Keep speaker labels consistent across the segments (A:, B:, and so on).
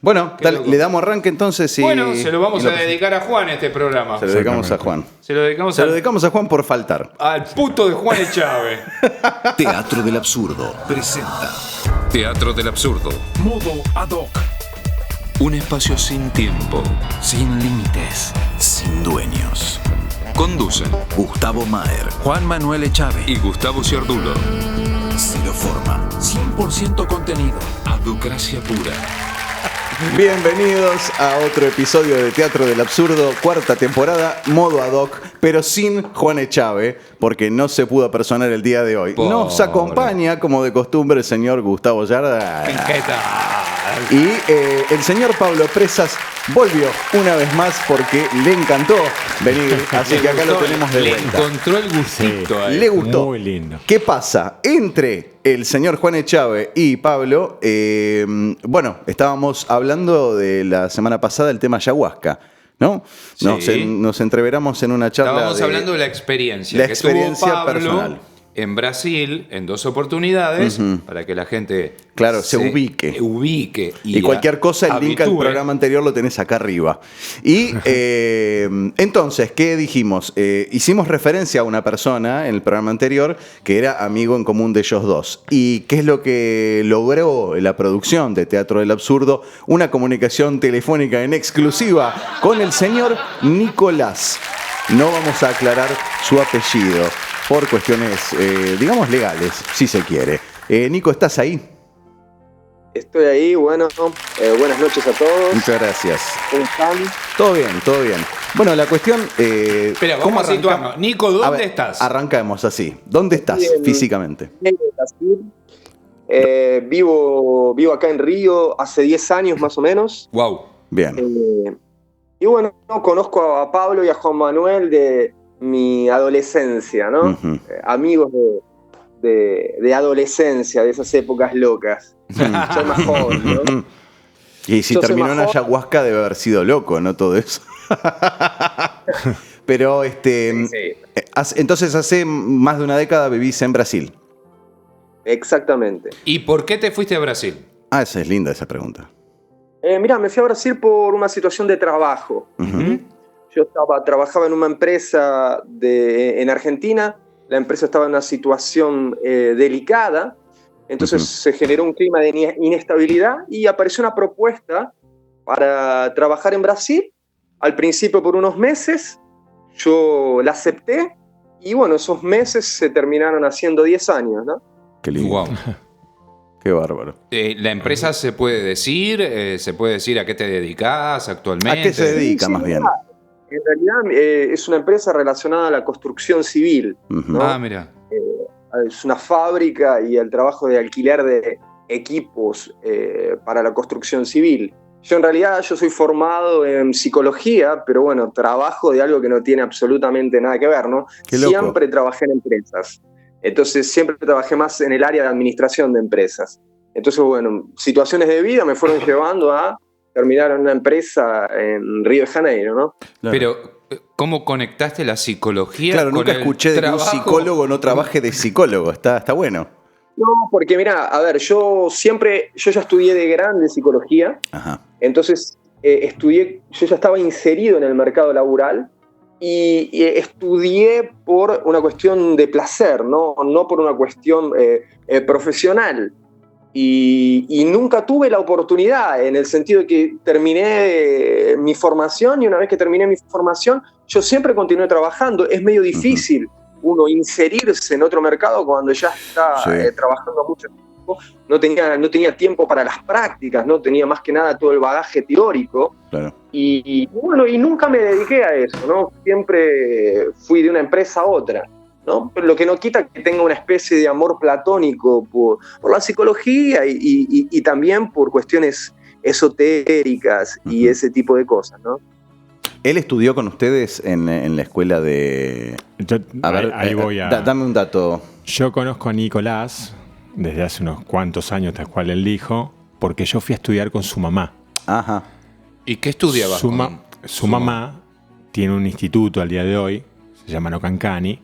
A: Bueno, le damos arranque entonces.
B: Bueno, se lo vamos a dedicar a Juan este programa.
A: Se lo dedicamos a Juan.
B: Se lo dedicamos
A: a Juan por faltar.
B: Al puto de Juan Echave.
C: Teatro del Absurdo presenta Teatro del Absurdo, modo ad hoc. Un espacio sin tiempo, sin límites, sin dueños. Conducen Gustavo Maher, Juan Manuel Echave y Gustavo Ciardulo. Cero forma, 100% contenido, abducracia pura.
A: Bienvenidos a otro episodio de Teatro del Absurdo, cuarta temporada, modo ad hoc, pero sin Juan Echave, porque no se pudo apersonar el día de hoy.
B: Pobre.
A: Nos acompaña, como de costumbre, el señor Gustavo Yarda.
B: ¿Qué tal?
A: Y el señor Pablo Presas volvió una vez más porque le encantó venir, así que acá lo tenemos de vuelta.
B: Le encontró el gustito ahí.
A: Le gustó.
D: Muy lindo.
A: ¿Qué pasa? Entre el señor Juan Echave y Pablo, bueno, estábamos hablando de la semana pasada del tema ayahuasca, ¿no?
B: Sí.
A: Nos entreveramos en una charla.
B: Estábamos hablando de la experiencia.
A: La
B: que
A: experiencia
B: tuvo Pablo
A: personal.
B: En Brasil, en 2 oportunidades, para que la gente
A: se ubique.
B: Y
A: cualquier cosa, el link al programa anterior lo tenés acá arriba. Y entonces, ¿qué dijimos? Hicimos referencia a una persona en el programa anterior que era amigo en común de ellos dos. ¿Y qué es lo que logró la producción de Teatro del Absurdo? Una comunicación telefónica en exclusiva con el señor Nicolás. No vamos a aclarar su apellido por cuestiones, digamos, legales, si se quiere. Nico, ¿estás ahí?
E: Estoy ahí, bueno, buenas noches a todos.
A: Muchas gracias.
E: ¿Cómo están?
A: Todo bien. Bueno, la cuestión...
B: Espera, vamos a situarnos. Nico, ¿dónde estás?
A: Arrancamos así. ¿Dónde estás físicamente?
E: En Brasil. Vivo acá en Río hace 10 años más o menos.
B: Wow.
A: Bien.
E: Y bueno, conozco a Pablo y a Juan Manuel de mi adolescencia, ¿no?
A: Uh-huh.
E: Amigos de adolescencia, de esas épocas locas. Soy más joven, ¿no?
A: Y si terminó en ayahuasca debe haber sido loco, ¿no? Todo eso. Pero,
E: Sí.
A: entonces hace más de una década vivís en Brasil.
E: Exactamente.
B: ¿Y por qué te fuiste a Brasil?
A: Esa es linda esa pregunta.
E: Mirá, me fui a Brasil por una situación de trabajo.
A: Uh-huh.
E: Yo trabajaba en una empresa en Argentina. La empresa estaba en una situación delicada. Entonces se generó un clima de inestabilidad y apareció una propuesta para trabajar en Brasil. Al principio por unos meses, yo la acepté y bueno, esos meses se terminaron haciendo 10 años, ¿no?
A: Qué lindo.
B: Wow.
A: Qué bárbaro.
B: ¿La empresa se puede decir? ¿Se puede decir a qué te dedicas actualmente?
A: ¿A qué se dedica más bien?
E: En realidad es una empresa relacionada a la construcción civil, ¿no?
B: Ah, mira.
E: Es una fábrica y el trabajo de alquiler de equipos para la construcción civil. Yo en realidad soy formado en psicología, pero bueno, trabajo de algo que no tiene absolutamente nada que ver, ¿no?
A: Qué loco.
E: Siempre trabajé en empresas. Entonces siempre trabajé más en el área de administración de empresas. Entonces, bueno, situaciones de vida me fueron llevando a terminar en una empresa en Río de Janeiro, ¿no?
A: Claro.
B: Pero, ¿cómo conectaste la psicología
A: Claro,
B: con
A: nunca
B: el
A: escuché de que un
B: trabajo?
A: psicólogo no trabaje de psicólogo. Está bueno.
E: No, porque mira, a ver, yo ya estudié de grande psicología.
A: Ajá.
E: Entonces, yo ya estaba inserido en el mercado laboral y estudié por una cuestión de placer, no por una cuestión profesional. Y nunca tuve la oportunidad, en el sentido de que terminé mi formación y una vez que terminé mi formación, yo siempre continué trabajando. Es medio difícil uno inserirse en otro mercado cuando ya está trabajando mucho tiempo. No tenía tiempo para las prácticas, no tenía más que nada todo el bagaje teórico.
A: Claro.
E: Y bueno, y nunca me dediqué a eso, ¿no? Siempre fui de una empresa a otra, ¿no? Pero lo que no quita que tenga una especie de amor platónico por la psicología y también por cuestiones esotéricas y ese tipo de cosas, ¿no?
A: Él estudió con ustedes en la escuela de...
D: Ahí voy a...
A: Dame un dato.
D: Yo conozco a Nicolás desde hace unos cuantos años, tal cual él dijo, porque yo fui a estudiar con su mamá.
A: Ajá.
B: ¿Y qué estudiabas?
D: Su mamá tiene un instituto al día de hoy, se llama Nocancani,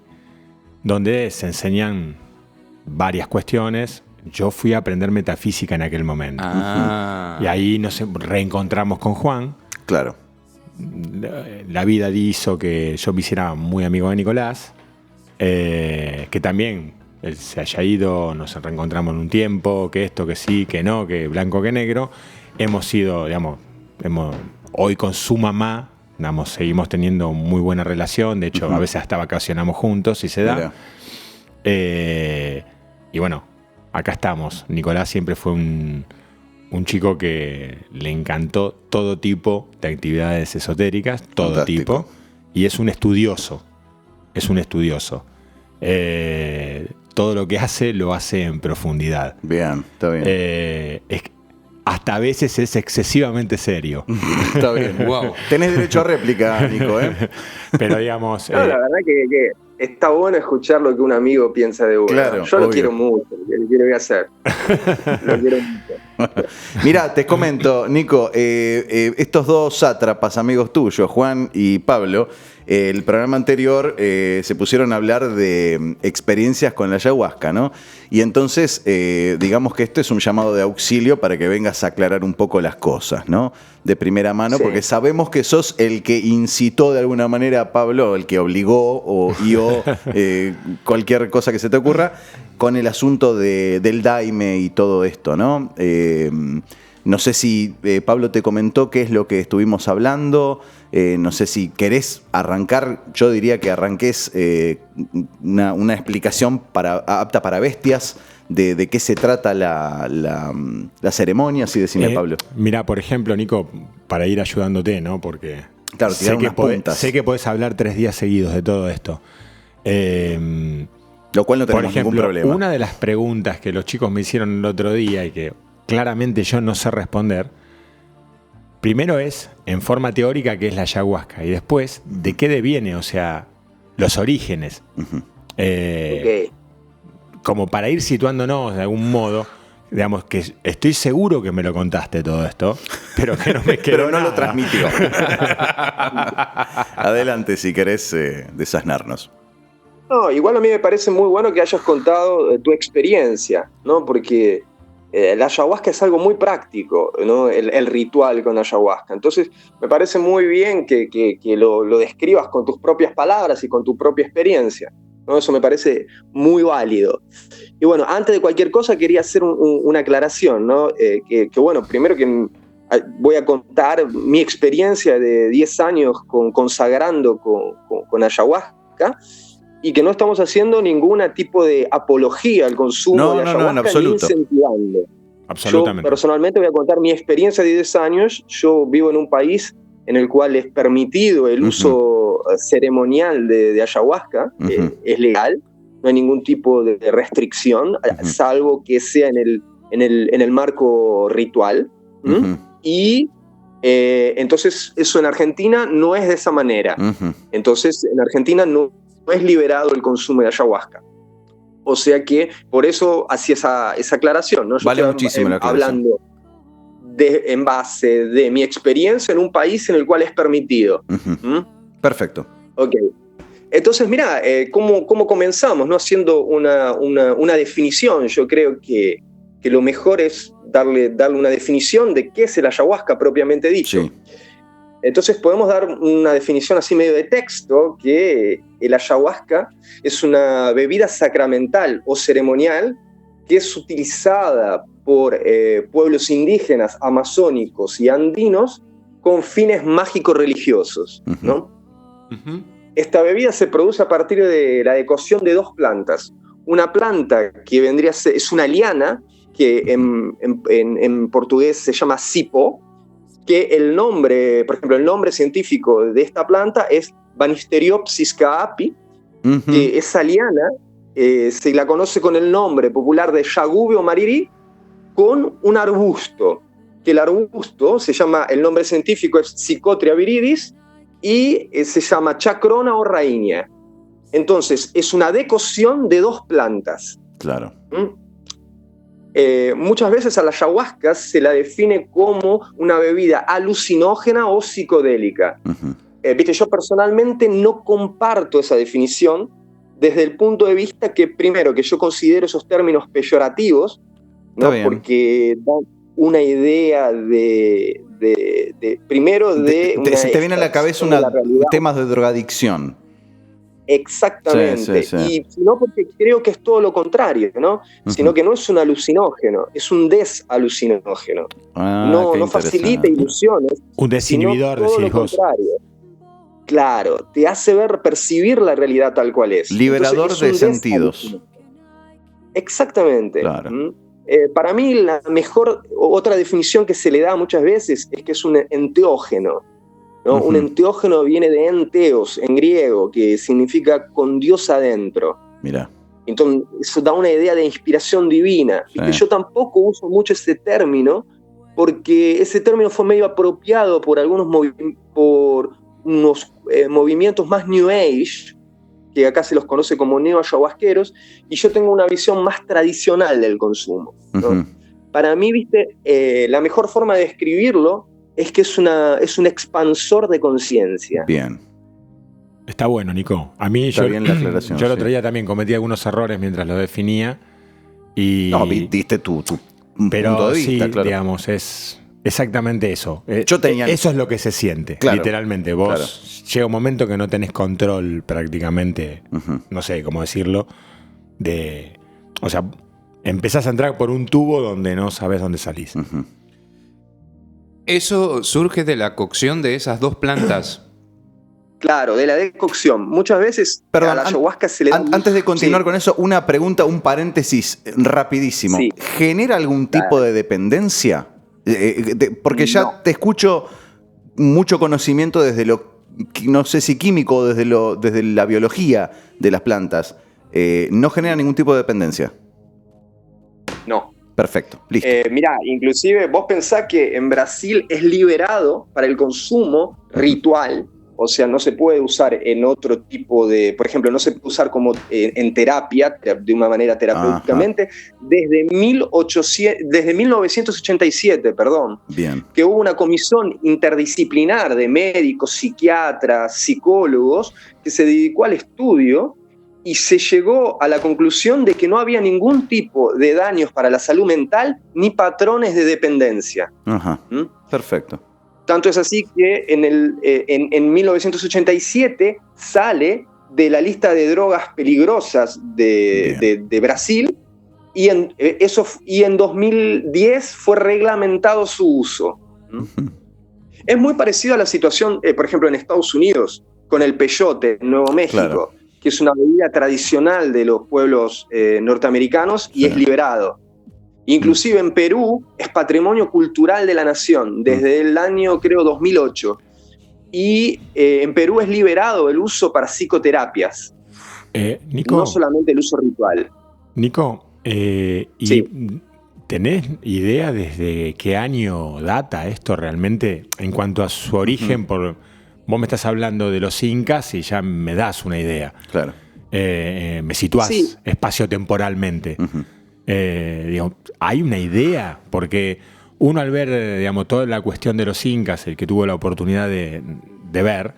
D: donde se enseñan varias cuestiones yo fui a aprender metafísica en aquel momento. Y ahí nos reencontramos con Juan.
A: Claro.
D: La vida hizo que yo me hiciera muy amigo de Nicolás, que también él se haya ido, nos reencontramos en un tiempo, que esto, que sí, que no, que blanco, que negro. Hemos sido, digamos, hoy con su mamá, digamos, seguimos teniendo muy buena relación. De hecho, a veces hasta vacacionamos juntos, si se da. Y bueno, acá estamos. Nicolás siempre fue un chico que le encantó todo tipo de actividades esotéricas, todo
A: Fantástico.
D: tipo, y es un estudioso. Todo lo que hace, lo hace en profundidad.
A: Bien, está bien.
D: Hasta a veces es excesivamente serio.
A: Está bien.
B: Wow.
A: Tenés derecho a réplica, Nico, ¿eh?
D: Pero digamos...
E: No, la verdad que está bueno escuchar lo que un amigo piensa de uno.
A: Claro,
E: yo lo
A: obvio.
E: quiero mucho, lo quiero hacer. Lo quiero mucho.
A: Mirá, te comento, Nico, estos dos sátrapas, amigos tuyos, Juan y Pablo, el programa anterior se pusieron a hablar de experiencias con la ayahuasca, ¿no? Y entonces, digamos que esto es un llamado de auxilio para que vengas a aclarar un poco las cosas, ¿no? De primera mano,
E: Sí.
A: porque sabemos que sos el que incitó de alguna manera a Pablo, el que obligó o guió cualquier cosa que se te ocurra, con el asunto del daime y todo esto, ¿no? No sé si Pablo te comentó qué es lo que estuvimos hablando. No sé si querés arrancar. Yo diría que arranques una explicación apta para bestias de qué se trata la ceremonia. Así decime, Pablo.
D: Mira, por ejemplo, Nico, para ir ayudándote, ¿no? Porque
A: Claro, tirar unas puntas.
D: sé que podés hablar 3 días seguidos de todo esto.
A: Lo cual no
D: Por
A: tenemos ningún
D: ejemplo,
A: problema.
D: una de las preguntas que los chicos me hicieron el otro día y que claramente yo no sé responder, primero es, en forma teórica, qué es la ayahuasca, y después, de qué deviene, o sea, los orígenes.
E: Ok.
A: como para ir situándonos de algún modo, digamos que estoy seguro que me lo contaste todo esto, pero que no me quedó
B: Pero no
A: nada.
B: lo transmitió.
A: Adelante, si querés desasnarnos.
E: No, igual a mí me parece muy bueno que hayas contado tu experiencia, ¿no? Porque la ayahuasca es algo muy práctico, ¿no? El ritual con ayahuasca. Entonces, me parece muy bien que lo describas con tus propias palabras y con tu propia experiencia, ¿no? Eso me parece muy válido. Y bueno, antes de cualquier cosa quería hacer una aclaración, ¿no? Que bueno, primero que voy a contar mi experiencia de 10 años consagrando con ayahuasca, y que no estamos haciendo ningún tipo de apología al consumo de ayahuasca,
A: en absoluto.
E: ni incentivando.
D: Absolutamente.
E: Yo personalmente voy a contar mi experiencia de 10 años. Yo vivo en un país en el cual es permitido el uso ceremonial de ayahuasca, es legal, no hay ningún tipo de restricción, salvo que sea en el marco ritual. Y entonces eso en Argentina no es de esa manera. Entonces en Argentina no es liberado el consumo de ayahuasca. O sea que por eso hacía esa aclaración, ¿no? Yo
A: Vale
E: estoy
A: muchísimo la aclaración.
E: hablando en base de mi experiencia en un país en el cual es permitido.
A: Perfecto.
E: Ok. Entonces, mira, ¿cómo comenzamos? ¿No? Haciendo una definición. Yo creo que lo mejor es darle una definición de qué es el ayahuasca propiamente dicho.
A: Sí.
E: Entonces podemos dar una definición así medio de texto, que el ayahuasca es una bebida sacramental o ceremonial que es utilizada por pueblos indígenas, amazónicos y andinos con fines mágico-religiosos, ¿no? Esta bebida se produce a partir de la decocción de dos plantas. Una planta que vendría a ser, es una liana, que en portugués se llama cipo, que el nombre, por ejemplo, el nombre científico de esta planta es Banisteriopsis caapi, que esa liana se la conoce con el nombre popular de Yagubio mariri, con un arbusto, que el arbusto se llama, el nombre científico es Psychotria viridis, y se llama chacrona o raíña. Entonces, es una decocción de dos plantas.
A: Claro.
E: Muchas veces a la ayahuasca se la define como una bebida alucinógena o psicodélica. Viste, yo personalmente no comparto esa definición desde el punto de vista que, primero, que yo considero esos términos peyorativos, ¿no? Porque da una idea primero de...
A: Se te viene a la cabeza temas de drogadicción.
E: Exactamente. Y no porque creo que es todo lo contrario, ¿no? Sino que no es un alucinógeno, es un desalucinógeno. No facilita ilusiones.
D: Un desinhibidor, decís vos.
E: Claro, te hace percibir la realidad tal cual es.
A: Liberador de sentidos.
E: Exactamente.
A: Claro.
E: Para mí la mejor, otra definición que se le da muchas veces es que es un enteógeno, ¿no? Un enteógeno viene de enteos en griego, que significa con Dios adentro.
A: Mira.
E: Entonces eso da una idea de inspiración divina. Sí. Y que yo tampoco uso mucho ese término, porque ese término fue medio apropiado por algunos movimientos más New Age, que acá se los conoce como neo-ayahuasqueros, y yo tengo una visión más tradicional del consumo, ¿no? Para mí, la mejor forma de describirlo es que es un expansor de conciencia.
A: Bien.
D: Está bueno, Nico. A mí
A: Está bien la aclaración,
D: yo el otro día también cometí algunos errores mientras lo definía.
A: No, diste tu punto de vista, claro.
D: Digamos, es exactamente eso.
A: Eso
D: es lo que se siente, claro, literalmente. Vos llega un momento que no tenés control prácticamente, no sé cómo decirlo, o sea, empezás a entrar por un tubo donde no sabés dónde salís.
B: ¿Eso surge de la cocción de esas dos plantas?
E: Claro, de la decocción. Muchas veces a la ayahuasca se le da...
A: Antes de continuar con eso, una pregunta, un paréntesis rapidísimo. Sí. ¿Genera algún tipo de dependencia? Porque ya te escucho mucho conocimiento desde lo, no sé si químico o desde la biología de las plantas. ¿No genera ningún tipo de dependencia?
E: No.
A: Perfecto, listo.
E: Mirá, inclusive vos pensás que en Brasil es liberado para el consumo ritual, o sea, no se puede usar en otro tipo de, por ejemplo, no se puede usar como en terapia, de una manera terapéuticamente, desde 1987,
A: Bien.
E: Que hubo una comisión interdisciplinar de médicos, psiquiatras, psicólogos, que se dedicó al estudio y se llegó a la conclusión de que no había ningún tipo de daños para la salud mental ni patrones de dependencia.
A: Perfecto.
E: Tanto es así que en 1987 sale de la lista de drogas peligrosas de Brasil y en 2010 fue reglamentado su uso. Es muy parecido a la situación, por ejemplo, en Estados Unidos, con el peyote en Nuevo México. Claro. Que es una bebida tradicional de los pueblos norteamericanos y es liberado. Inclusive en Perú es patrimonio cultural de la nación desde el año, creo, 2008. Y en Perú es liberado el uso para psicoterapias.
D: Nico,
E: no solamente el uso ritual.
D: Nico, sí. ¿Tenés idea desde qué año data esto realmente en cuanto a su origen? Vos me estás hablando de los incas y ya me das una idea.
A: Claro.
D: Me situás espacio-temporalmente. ¿Hay una idea? Porque uno al ver, digamos, toda la cuestión de los incas, el que tuvo la oportunidad de ver,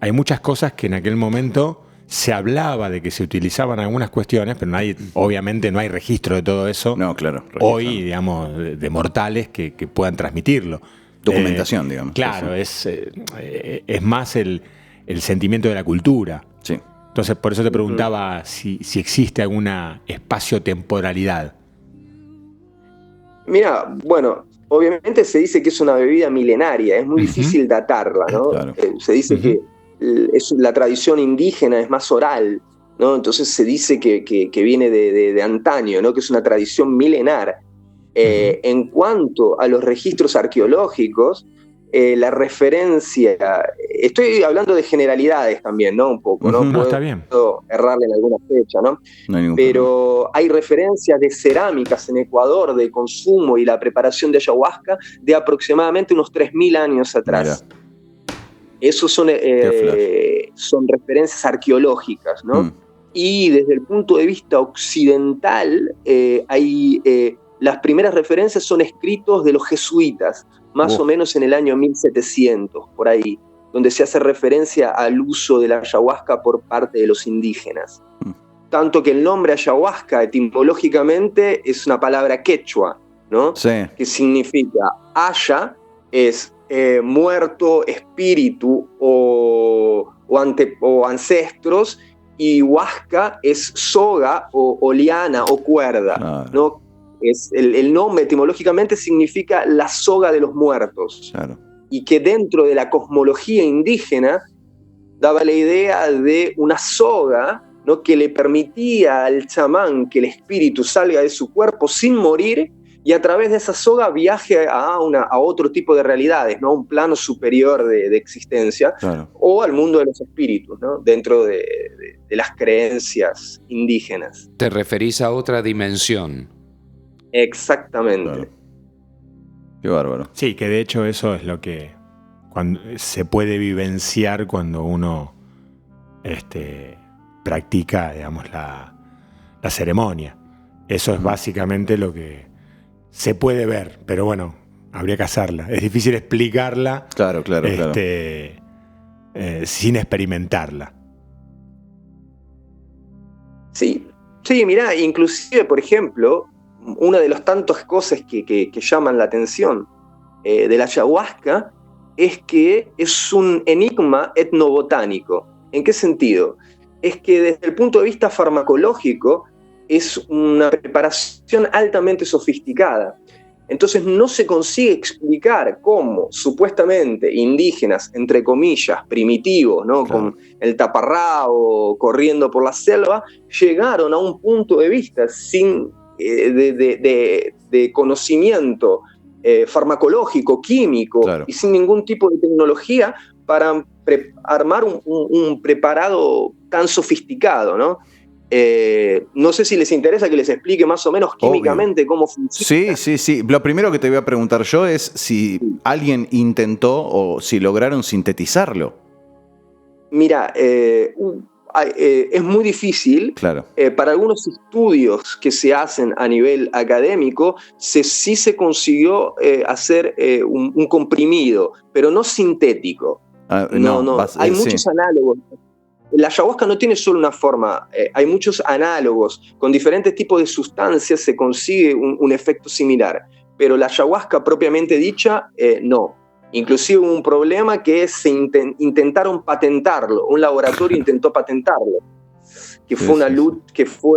D: hay muchas cosas que en aquel momento se hablaba de que se utilizaban algunas cuestiones, pero obviamente no hay registro de todo eso.
A: No, claro.
D: Hoy, digamos, de mortales que puedan transmitirlo.
A: Documentación, digamos.
D: Claro, es más el sentimiento de la cultura.
A: Sí.
D: Entonces, por eso te preguntaba si existe alguna espacio-temporalidad.
E: Mira, bueno, obviamente se dice que es una bebida milenaria, es muy difícil datarla, ¿no?
A: Claro.
E: Se dice que la tradición indígena es más oral, ¿no? Entonces se dice que viene de antaño, ¿no? Que es una tradición milenar. En cuanto a los registros arqueológicos, la referencia, estoy hablando de generalidades también, ¿no? Un poco, ¿no?
D: No, está bien.
E: Puedo errarle en alguna fecha, ¿no? Pero hay referencias de cerámicas en Ecuador de consumo y la preparación de ayahuasca de aproximadamente unos 3.000 años atrás. Mira. Esos son referencias arqueológicas, ¿no? Y desde el punto de vista occidental, las primeras referencias son escritos de los jesuitas, más o menos en el año 1700, por ahí, donde se hace referencia al uso de la ayahuasca por parte de los indígenas. tanto que el nombre ayahuasca etimológicamente es una palabra quechua, ¿no?
A: Sí.
E: Que significa aya es muerto, espíritu o ancestros, y huasca es soga o liana o cuerda,
A: Claro.
E: ¿no? El nombre etimológicamente significa la soga de los muertos,
A: Claro.
E: y que dentro de la cosmología indígena daba la idea de una soga, ¿no? Que le permitía al chamán que el espíritu salga de su cuerpo sin morir, y a través de esa soga viaje a otro tipo de realidades, ¿no? Un plano superior de existencia,
A: Claro.
E: o al mundo de los espíritus, ¿no? Dentro de las creencias indígenas.
B: Te referís a otra dimensión.
E: Exactamente.
A: Claro. Qué bárbaro.
D: Sí, que de hecho eso es lo que se puede vivenciar cuando uno practica, digamos, la ceremonia. Eso es básicamente lo que se puede ver, pero bueno, habría que hacerla. Es difícil explicarla
A: Claro.
D: sin experimentarla.
E: Sí, mirá, inclusive, por ejemplo, una de las tantas cosas que llaman la atención de la ayahuasca es que es un enigma etnobotánico. ¿En qué sentido? Es que desde el punto de vista farmacológico es una preparación altamente sofisticada. Entonces no se consigue explicar cómo supuestamente indígenas, entre comillas, primitivos, ¿no?
A: Claro.
E: Con el taparrabo, corriendo por la selva, llegaron a un punto de vista sin de conocimiento farmacológico, químico,
A: Claro.
E: y sin ningún tipo de tecnología para armar un preparado tan sofisticado, ¿no? No sé si les interesa que les explique más o menos químicamente cómo funciona.
A: Sí. Lo primero que te voy a preguntar yo es si alguien intentó o si lograron sintetizarlo.
E: Mira, es muy difícil.
A: Claro.
E: Para algunos estudios que se hacen a nivel académico, sí se consiguió hacer un comprimido, pero no sintético. No. Hay muchos análogos. La ayahuasca no tiene solo una forma, hay muchos análogos. Con diferentes tipos de sustancias se consigue un efecto similar, pero la ayahuasca propiamente dicha, no. Inclusive hubo un problema que intentaron patentarlo, un laboratorio intentó patentarlo, que fue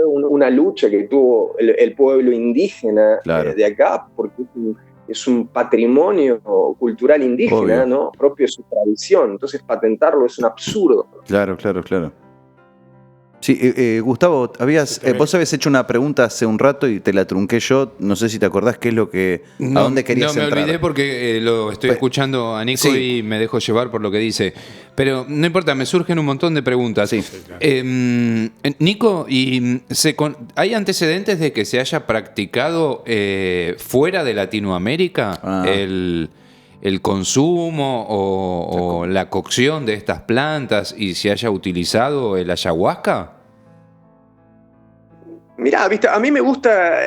E: una lucha que tuvo el pueblo indígena,
A: claro,
E: de acá, porque es un patrimonio cultural indígena, ¿no? Propio de su tradición. Entonces patentarlo es un absurdo.
A: Claro. Sí, Gustavo, vos habías hecho una pregunta hace un rato y te la trunqué yo. No sé si te acordás qué es lo que... ¿A dónde querías entrar?
B: No, me olvidé porque lo estoy escuchando a Nico y me dejo llevar por lo que dice. Pero no importa, me surgen un montón de preguntas.
A: Sí.
B: Nico, ¿hay antecedentes de que se haya practicado fuera de Latinoamérica el consumo o la cocción de estas plantas y se haya utilizado el ayahuasca?
E: Mirá, ¿viste? A mí me gusta,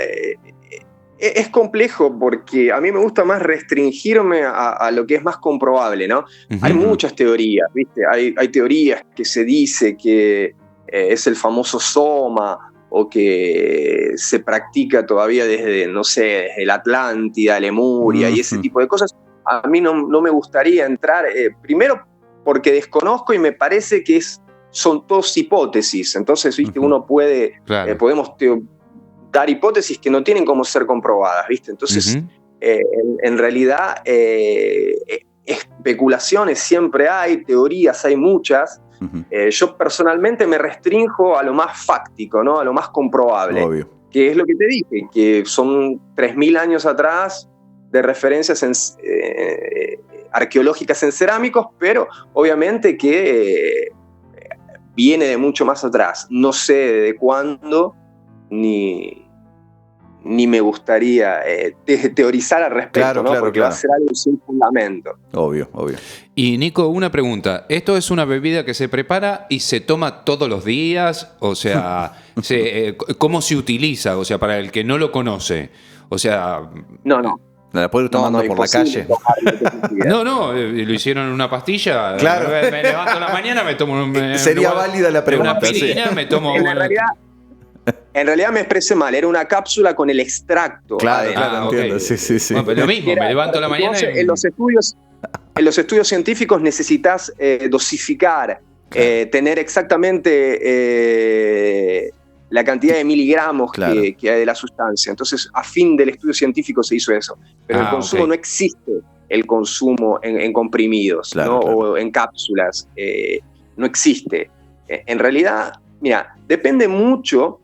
E: es complejo porque a mí me gusta más restringirme a lo que es más comprobable, ¿no? Uh-huh. Hay muchas teorías, ¿viste? Hay teorías que se dice que es el famoso soma, o que se practica todavía desde la Atlántida, Lemuria, y ese tipo de cosas. A mí no me gustaría entrar, primero porque desconozco y me parece que son todas hipótesis. Entonces, ¿viste? Uno puede, podemos dar hipótesis que no tienen cómo ser comprobadas, ¿viste? Entonces, en realidad, especulaciones siempre hay, teorías hay muchas. Yo personalmente me restrinjo a lo más fáctico, ¿no? A lo más comprobable.
A: Obvio.
E: Que es lo que te dije, que son 3.000 años atrás de referencias arqueológicas en cerámicos, pero obviamente que viene de mucho más atrás. No sé de cuándo, ni me gustaría teorizar al respecto, ¿no? Porque va a ser algo sin fundamento.
A: Obvio.
B: Y Nico, una pregunta. ¿Esto es una bebida que se prepara y se toma todos los días? O sea, ¿cómo se utiliza? O sea, para el que no lo conoce. O sea...
E: No.
A: ¿La puedes ir tomando por la calle?
B: No, lo hicieron en una pastilla.
A: Claro.
B: Me levanto en la mañana, me tomo
A: sería válida la pregunta.
B: Una aspirina, me tomo...
E: En realidad, En realidad me expresé mal, era una cápsula con el extracto.
A: Claro, entiendo.
B: Okay.
A: Sí.
B: Bueno, pero lo mismo, me levanto a la mañana y...
E: En los estudios científicos necesitas dosificar, tener exactamente la cantidad de miligramos que hay de la sustancia. Entonces, a fin del estudio científico se hizo eso. Pero el consumo no existe, el consumo en comprimidos, ¿no? O en cápsulas. No existe. En realidad, mira, depende mucho,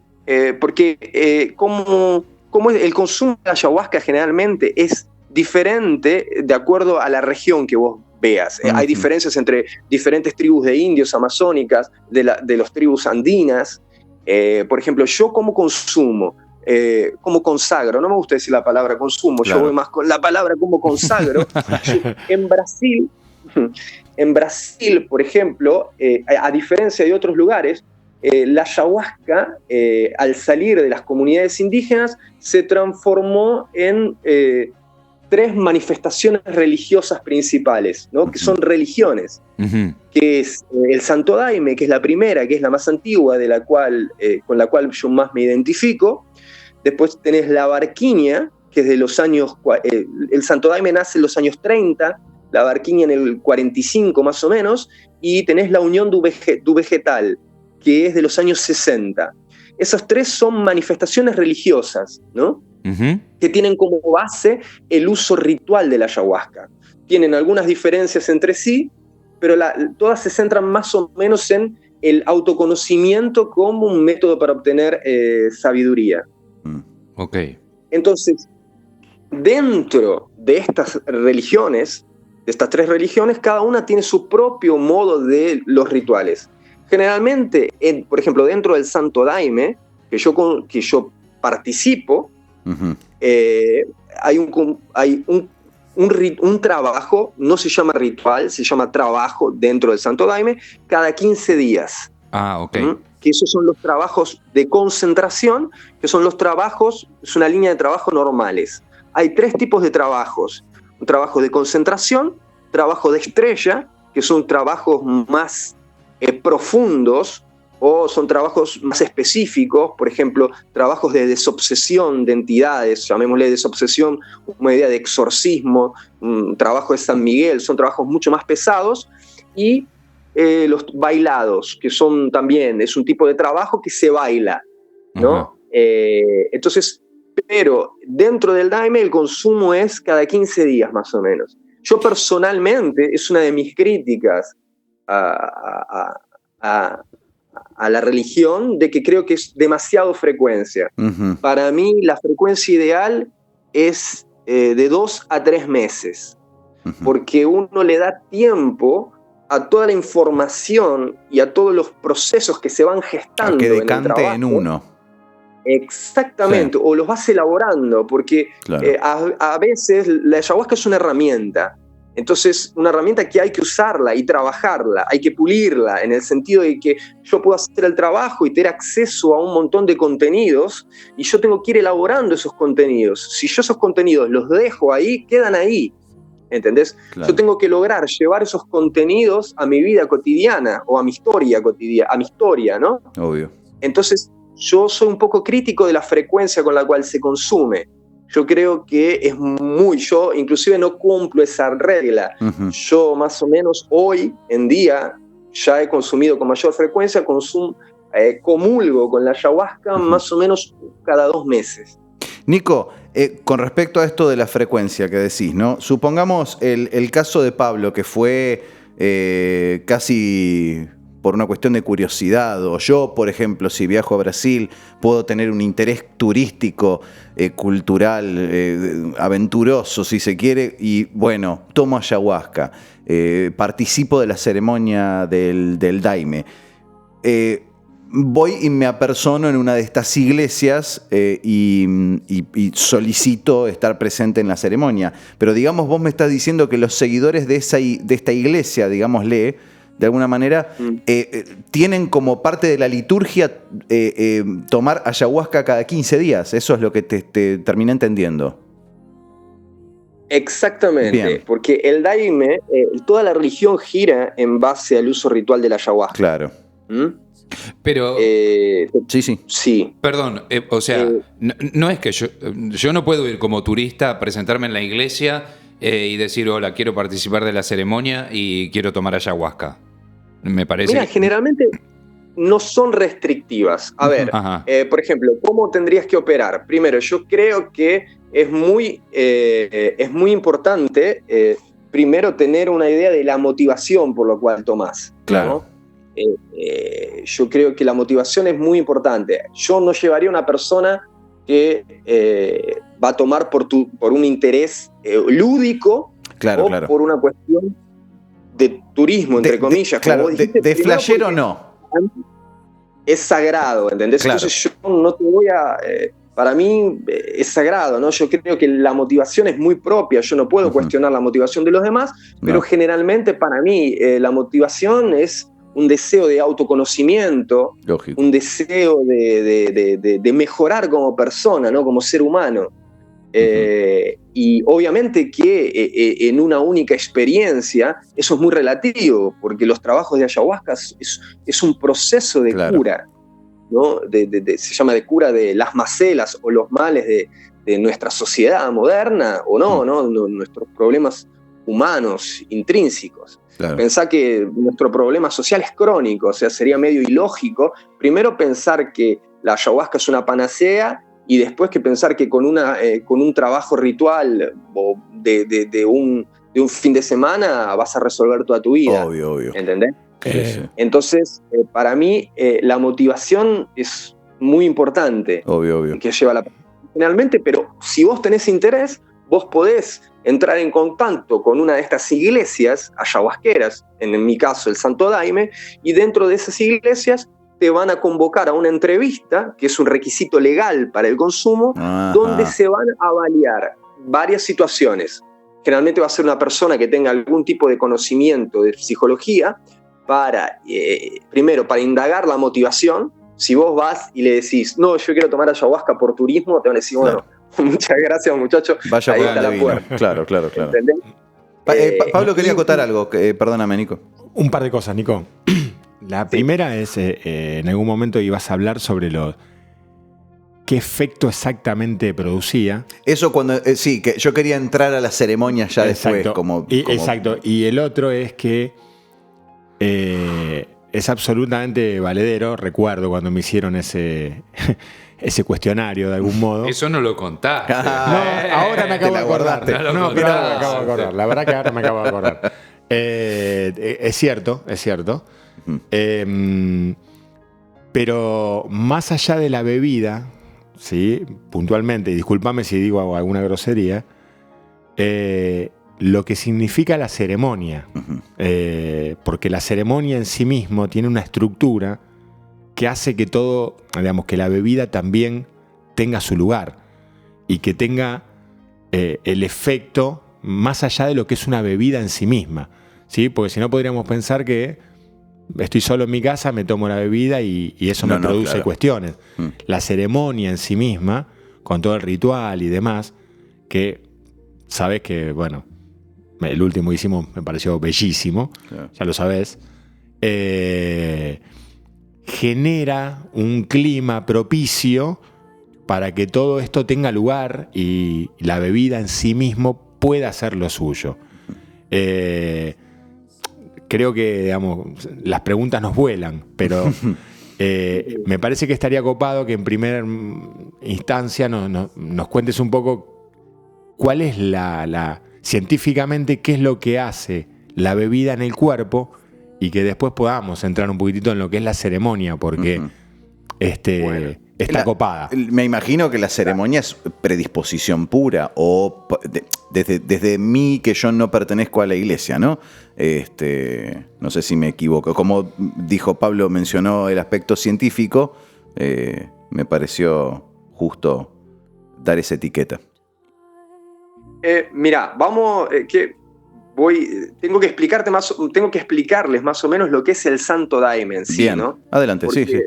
E: porque como el consumo de ayahuasca generalmente es diferente de acuerdo a la región que vos veas. Hay diferencias entre diferentes tribus de indios amazónicas, de las tribus andinas. Por ejemplo, yo como consumo, como consagro, no me gusta decir la palabra consumo, yo voy más con la palabra como consagro. En Brasil, por ejemplo, a diferencia de otros lugares, la ayahuasca, al salir de las comunidades indígenas, se transformó en 3 manifestaciones religiosas principales, ¿no? Que son religiones, que es el Santo Daime, que es la primera, que es la más antigua, con la cual yo más me identifico. Después tenés la Barquiña, que es de los años... el Santo Daime nace en los años 30, la Barquiña en el 45 más o menos, y tenés la Unión du Vegetal, que es de los años 60. Esas 3 son manifestaciones religiosas, ¿no? Que tienen como base el uso ritual de la ayahuasca. Tienen algunas diferencias entre sí, pero todas se centran más o menos en el autoconocimiento como un método para obtener sabiduría.
B: Ok.
E: Entonces, dentro de estas religiones, de estas 3 religiones, cada una tiene su propio modo de los rituales. Generalmente, por ejemplo, dentro del Santo Daime, que yo participo, hay un trabajo, no se llama ritual, se llama trabajo dentro del Santo Daime, cada 15 días.
B: Ok.
E: Que esos son los trabajos de concentración, que son los trabajos, es una línea de trabajo normales. Hay 3 tipos de trabajos: un trabajo de concentración, trabajo de estrella, que son trabajos más profundos, o son trabajos más específicos, por ejemplo, trabajos de desobsesión de entidades, llamémosle desobsesión, una idea de exorcismo, un trabajo de San Miguel, son trabajos mucho más pesados, y los bailados, que son también, es un tipo de trabajo que se baila, ¿no? Entonces, pero dentro del Daime el consumo es cada 15 días más o menos. Yo personalmente, es una de mis críticas a la religión, de que creo que es demasiado frecuencia. Para mí la frecuencia ideal es de 2 a 3 meses, porque uno le da tiempo a toda la información y a todos los procesos que se van gestando
A: que decante
E: en el trabajo.
A: En uno.
E: Exactamente, o los vas elaborando, porque a veces la ayahuasca es una herramienta. Entonces, una herramienta que hay que usarla y trabajarla, hay que pulirla, en el sentido de que yo puedo hacer el trabajo y tener acceso a un montón de contenidos, y yo tengo que ir elaborando esos contenidos. Si yo esos contenidos los dejo ahí, quedan ahí, ¿entendés? Yo tengo que lograr llevar esos contenidos a mi vida cotidiana, o a mi historia cotidiana, a mi historia, ¿no?
A: Obvio.
E: Entonces, yo soy un poco crítico de la frecuencia con la cual se consume. Yo creo que yo inclusive no cumplo esa regla. Yo más o menos hoy en día ya he consumido con mayor frecuencia, comulgo con la ayahuasca más o menos cada 2 meses.
A: Nico, con respecto a esto de la frecuencia que decís, ¿no? Supongamos el caso de Pablo, que fue casi por una cuestión de curiosidad, o yo, por ejemplo, si viajo a Brasil, puedo tener un interés turístico, cultural, aventuroso, si se quiere, y bueno, tomo ayahuasca, participo de la ceremonia del Daime. Voy y me apersono en una de estas iglesias y solicito estar presente en la ceremonia. Pero digamos, vos me estás diciendo que los seguidores de esta iglesia, digámosle, de alguna manera, tienen como parte de la liturgia tomar ayahuasca cada 15 días. Eso es lo que te terminé entendiendo.
E: Exactamente.
A: Bien.
E: Porque el Daime, toda la religión gira en base al uso ritual de la ayahuasca.
A: Claro.
B: Pero,
A: sí.
B: Perdón, o sea, no es que yo no puedo ir como turista a presentarme en la iglesia y decir, hola, quiero participar de la ceremonia y quiero tomar ayahuasca. Me parece.
E: Mira, generalmente no son restrictivas. A ver, por ejemplo, ¿cómo tendrías que operar? Primero, yo creo que es muy importante primero tener una idea de la motivación por lo cual tomás.
A: Claro.
E: ¿no? Yo creo que la motivación es muy importante. Yo no llevaría a una persona que va a tomar por un interés lúdico o por una cuestión de turismo, entre comillas.
A: Claro, de flashero no.
E: Es sagrado, ¿entendés?
A: Claro.
E: Entonces yo no te voy a... para mí es sagrado, ¿no? Yo creo que la motivación es muy propia, yo no puedo cuestionar la motivación de los demás, pero generalmente para mí la motivación es un deseo de autoconocimiento,
A: lógico,
E: un deseo de mejorar como persona, ¿no? Como ser humano. Y obviamente que en una única experiencia eso es muy relativo, porque los trabajos de ayahuasca es un proceso de cura, ¿no? Se llama de cura de las macelas o los males de nuestra sociedad moderna, o no, nuestros problemas humanos intrínsecos.
A: Claro.
E: Pensá que nuestro problema social es crónico, o sea, sería medio ilógico primero pensar que la ayahuasca es una panacea y después que pensar que con un trabajo ritual o de un fin de semana vas a resolver toda tu vida.
A: Obvio.
E: ¿Entendés?
A: Sí.
E: Entonces, para mí, la motivación es muy importante.
A: Obvio.
E: Que lleva la generalmente, pero si vos tenés interés, vos podés entrar en contacto con una de estas iglesias ayahuasqueras, en mi caso el Santo Daime, y dentro de esas iglesias te van a convocar a una entrevista, que es un requisito legal para el consumo, donde se van a avaliar varias situaciones. Generalmente va a ser una persona que tenga algún tipo de conocimiento de psicología primero, para indagar la motivación. Si vos vas y le decís, no, yo quiero tomar ayahuasca por turismo, te van a decir, bueno, muchas gracias, muchacho.
A: Vaya,
E: ahí está la puerta.
A: Claro.
E: ¿Entendés?
A: Pablo quería acotar algo, perdóname, Nico.
D: Un par de cosas, Nico. La primera es, en algún momento ibas a hablar sobre qué efecto exactamente producía.
A: Eso cuando, que yo quería entrar a la ceremonia ya después.
D: Exacto. Y el otro es que es absolutamente valedero. Recuerdo cuando me hicieron ese cuestionario de algún modo.
B: Eso no lo contaste.
D: No, ahora me acabo de acordar. La verdad que ahora me acabo de acordar. Es cierto. Pero más allá de la bebida, ¿sí? Puntualmente, y discúlpame si digo alguna grosería, lo que significa la ceremonia, porque la ceremonia en sí mismo tiene una estructura que hace que todo, digamos, que la bebida también tenga su lugar y que tenga el efecto más allá de lo que es una bebida en sí misma, ¿sí? Porque si no podríamos pensar que estoy solo en mi casa, me tomo la bebida y eso me produce cuestiones. La ceremonia en sí misma, con todo el ritual y demás, que sabes que, bueno, el último que hicimos me pareció bellísimo, ya lo sabes, genera un clima propicio para que todo esto tenga lugar y la bebida en sí mismo pueda hacer lo suyo. Creo que, digamos, las preguntas nos vuelan, pero me parece que estaría copado que en primera instancia nos cuentes un poco cuál es científicamente qué es lo que hace la bebida en el cuerpo y que después podamos entrar un poquitito en lo que es la ceremonia, porque está copada.
A: Me imagino que la ceremonia es predisposición pura, o desde mí, que yo no pertenezco a la iglesia, ¿no? No sé si me equivoco. Como dijo Pablo, mencionó el aspecto científico, me pareció justo dar esa etiqueta.
E: Mirá, tengo que explicarles más o menos lo que es el Santo Daime en sí,
A: Bien,
E: ¿no?
A: adelante,
E: porque,
A: sí.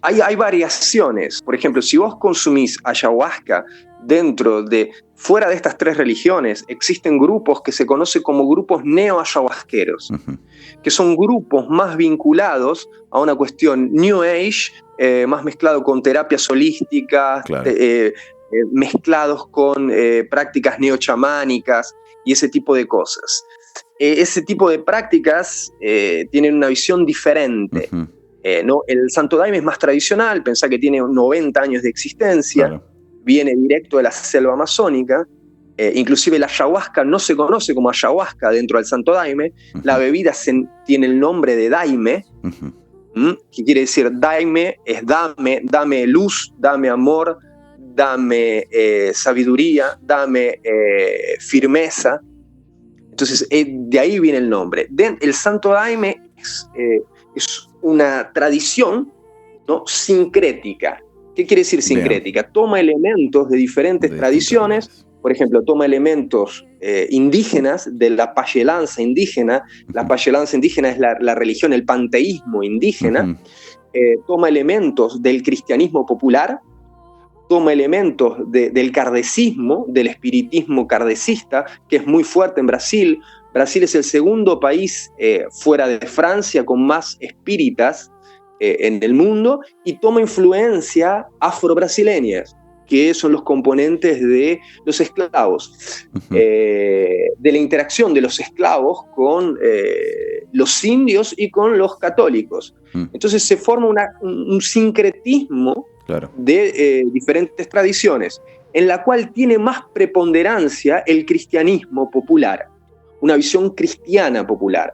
E: hay variaciones. Por ejemplo, si vos consumís ayahuasca fuera de estas tres religiones, existen grupos que se conocen como grupos neo-ayahuasqueros, que son grupos más vinculados a una cuestión New Age, más mezclado con terapias holísticas,
A: claro.
E: Mezclados con prácticas neochamánicas y ese tipo de cosas. Ese tipo de prácticas tienen una visión diferente. ¿No? El Santo Daime es más tradicional, pensá que tiene 90 años de existencia, claro. Viene directo de la selva amazónica, inclusive la ayahuasca no se conoce como ayahuasca dentro del Santo Daime, la bebida tiene el nombre de daime, que quiere decir daime es dame luz, dame amor, dame sabiduría, dame firmeza. Entonces de ahí viene el nombre. El Santo Daime es una tradición, ¿no? Sincrética. ¿Qué quiere decir sincrética? Bien. Toma elementos de diferentes tradiciones, por ejemplo, toma elementos indígenas de la payelanza indígena. La payelanza indígena es la religión, el panteísmo indígena. Toma elementos del cristianismo popular, toma elementos del kardecismo, del espiritismo kardecista, que es muy fuerte en Brasil. Brasil es el segundo país fuera de Francia con más espíritas en el mundo, y toma influencia afro-brasileñas, que son los componentes de los esclavos, de la interacción de los esclavos con los indios y con los católicos. Entonces se forma un sincretismo, claro, de diferentes tradiciones, en la cual tiene más preponderancia el cristianismo popular, una visión cristiana popular.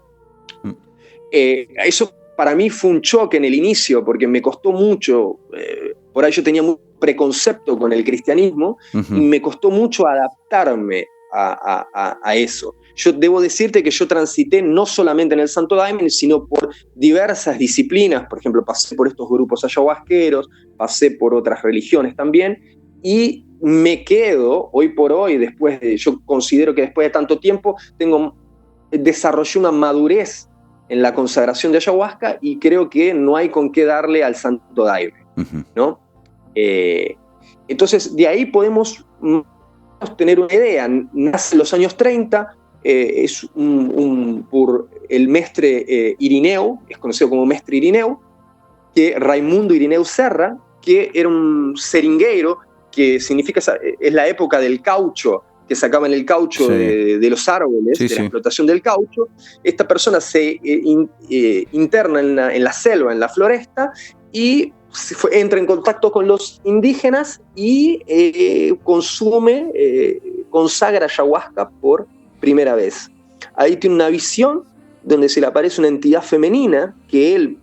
E: Eso para mí fue un choque en el inicio, porque me costó mucho, por ahí yo tenía mucho preconcepto con el cristianismo, y me costó mucho adaptarme a eso. Yo debo decirte que yo transité no solamente en el Santo Daime, sino por diversas disciplinas. Por ejemplo, pasé por estos grupos ayahuasqueros, pasé por otras religiones también, y me quedo, hoy por hoy, yo considero que después de tanto tiempo, desarrollé una madurez en la consagración de ayahuasca, y creo que no hay con qué darle al Santo Daime, ¿no? Entonces, de ahí podemos tener una idea. Nace en los años 30, es por el mestre Irineu, es conocido como mestre Irineu, que Raimundo Irineu Serra, que era un seringueiro, que significa, es la época del caucho, que sacaban el caucho de los árboles, de la explotación del caucho. Esta persona se interna en la selva, en la floresta, y entra en contacto con los indígenas y consagra ayahuasca por primera vez. Ahí tiene una visión donde se le aparece una entidad femenina que él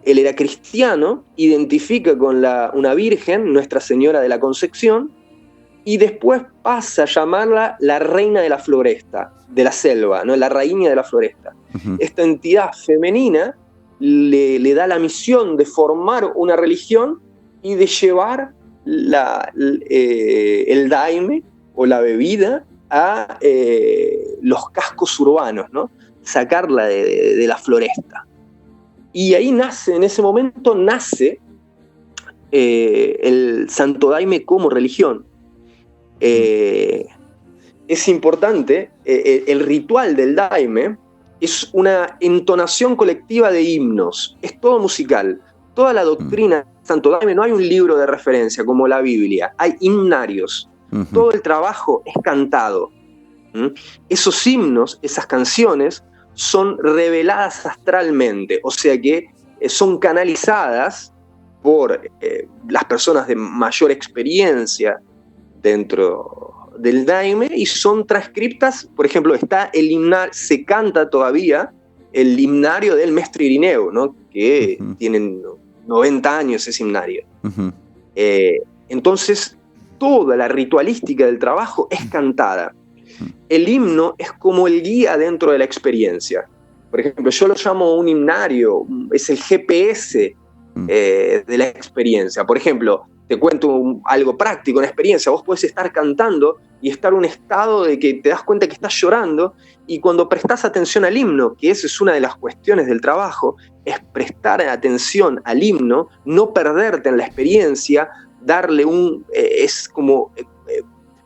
E: era cristiano, identifica con una virgen, Nuestra Señora de la Concepción, y después pasa a llamarla la reina de la floresta, de la selva, ¿no? La raíña de la floresta. Esta entidad femenina le da la misión de formar una religión y de llevar el daime o la bebida a los cascos urbanos, ¿no? Sacarla de la floresta. Y ahí en ese momento nace el Santo Daime como religión. Es importante, el ritual del daime es una entonación colectiva de himnos, es todo musical. Toda la doctrina del Santo Daime, no hay un libro de referencia como la Biblia, hay himnarios. Todo el trabajo es cantado. Esos himnos, esas canciones, son reveladas astralmente, o sea que son canalizadas por las personas de mayor experiencia dentro del daime, y son transcriptas. Por ejemplo, se canta todavía el himnario del mestre Irineu, ¿no? Que tienen 90 años ese himnario. Entonces, toda la ritualística del trabajo es cantada. El himno es como el guía dentro de la experiencia. Por ejemplo, yo lo llamo un himnario, es el GPS de la experiencia. Por ejemplo, te cuento algo práctico, una experiencia. Vos podés estar cantando y estar en un estado de que te das cuenta que estás llorando, y cuando prestás atención al himno, que esa es una de las cuestiones del trabajo, es prestar atención al himno, no perderte en la experiencia, darle es como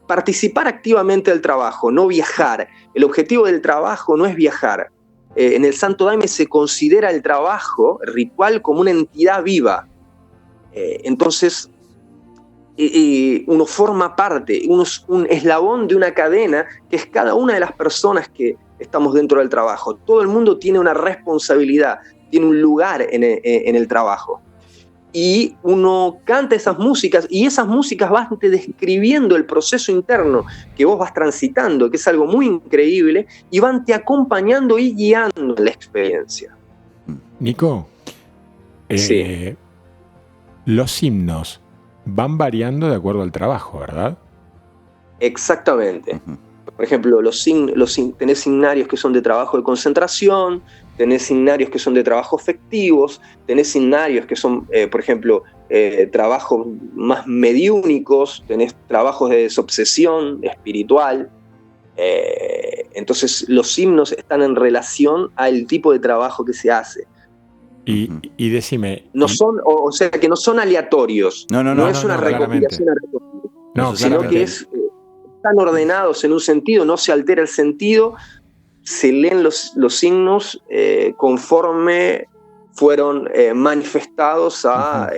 E: participar activamente del trabajo, no viajar. El objetivo del trabajo no es viajar. En el Santo Daime se considera el trabajo ritual como una entidad viva. Entonces, uno forma parte, uno es un eslabón de una cadena que es cada una de las personas que estamos dentro del trabajo. Todo el mundo tiene una responsabilidad, tiene un lugar en el trabajo. Y uno canta esas músicas, y esas músicas van describiendo el proceso interno que vos vas transitando, que es algo muy increíble, y van te acompañando y guiando en la experiencia.
D: Nico,
E: sí.
D: Los himnos van variando de acuerdo al trabajo, ¿verdad?
E: Exactamente. Por ejemplo, tenés himnarios que son de trabajo de concentración, tenés himnarios que son de trabajos efectivos, tenés himnarios que son, por ejemplo, trabajos más mediúnicos, tenés trabajos de desobsesión espiritual. Entonces, los himnos están en relación al tipo de trabajo que se hace.
D: Y decime...
E: No son, o sea, que no son aleatorios.
A: No
E: es una recopilación aleatoria.
D: No,
E: sino que están ordenados en un sentido, no se altera el sentido, se leen los signos conforme fueron manifestados a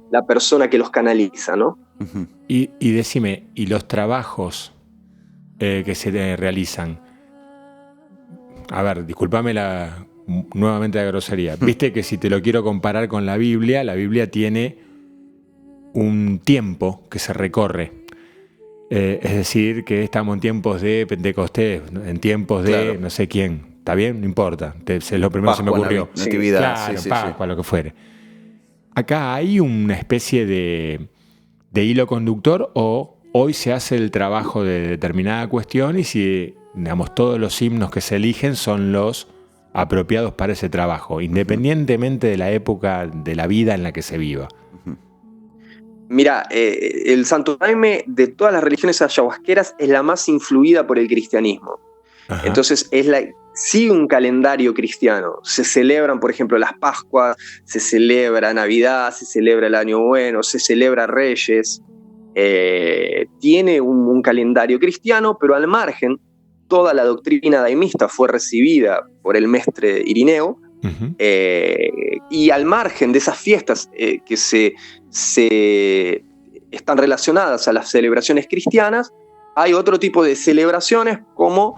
E: la persona que los canaliza, ¿no?
D: Y decime, ¿y los trabajos que se realizan? A ver, discúlpame nuevamente la grosería. Viste que si te lo quiero comparar con la Biblia tiene un tiempo que se recorre. Es decir, que estamos en tiempos de Pentecostés, en tiempos de no sé quién. ¿Está bien? No importa. Es lo primero que se me ocurrió.
A: Natividad.
D: Claro, Pascua, lo que fuere. Acá hay una especie de hilo conductor, o hoy se hace el trabajo de determinada cuestión, y si, digamos, todos los himnos que se eligen son los apropiados para ese trabajo, independientemente de la época de la vida en la que se viva.
E: Mira, el Santo Daime de todas las religiones ayahuasqueras es la más influida por el cristianismo. Ajá. Entonces sigue un calendario cristiano. Se celebran, por ejemplo, las Pascuas, se celebra Navidad, se celebra el Año Bueno, se celebra Reyes. Tiene un calendario cristiano, pero al margen, toda la doctrina daimista fue recibida por el mestre Irineo. Uh-huh. Y al margen de esas fiestas que se están relacionadas a las celebraciones cristianas, hay otro tipo de celebraciones como,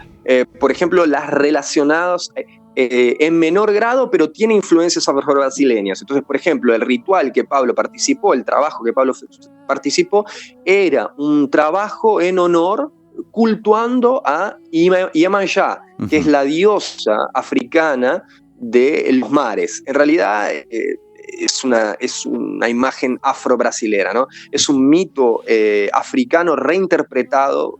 E: por ejemplo, las relacionadas en menor grado, pero tiene influencias afro-brasileñas. Entonces, por ejemplo, el ritual que Pablo participó, el trabajo que Pablo participó, era un trabajo en honor, cultuando a Iemanjá, uh-huh, que es la diosa africana de los mares. En realidad es una imagen afro-brasilera, ¿no? Es un mito africano reinterpretado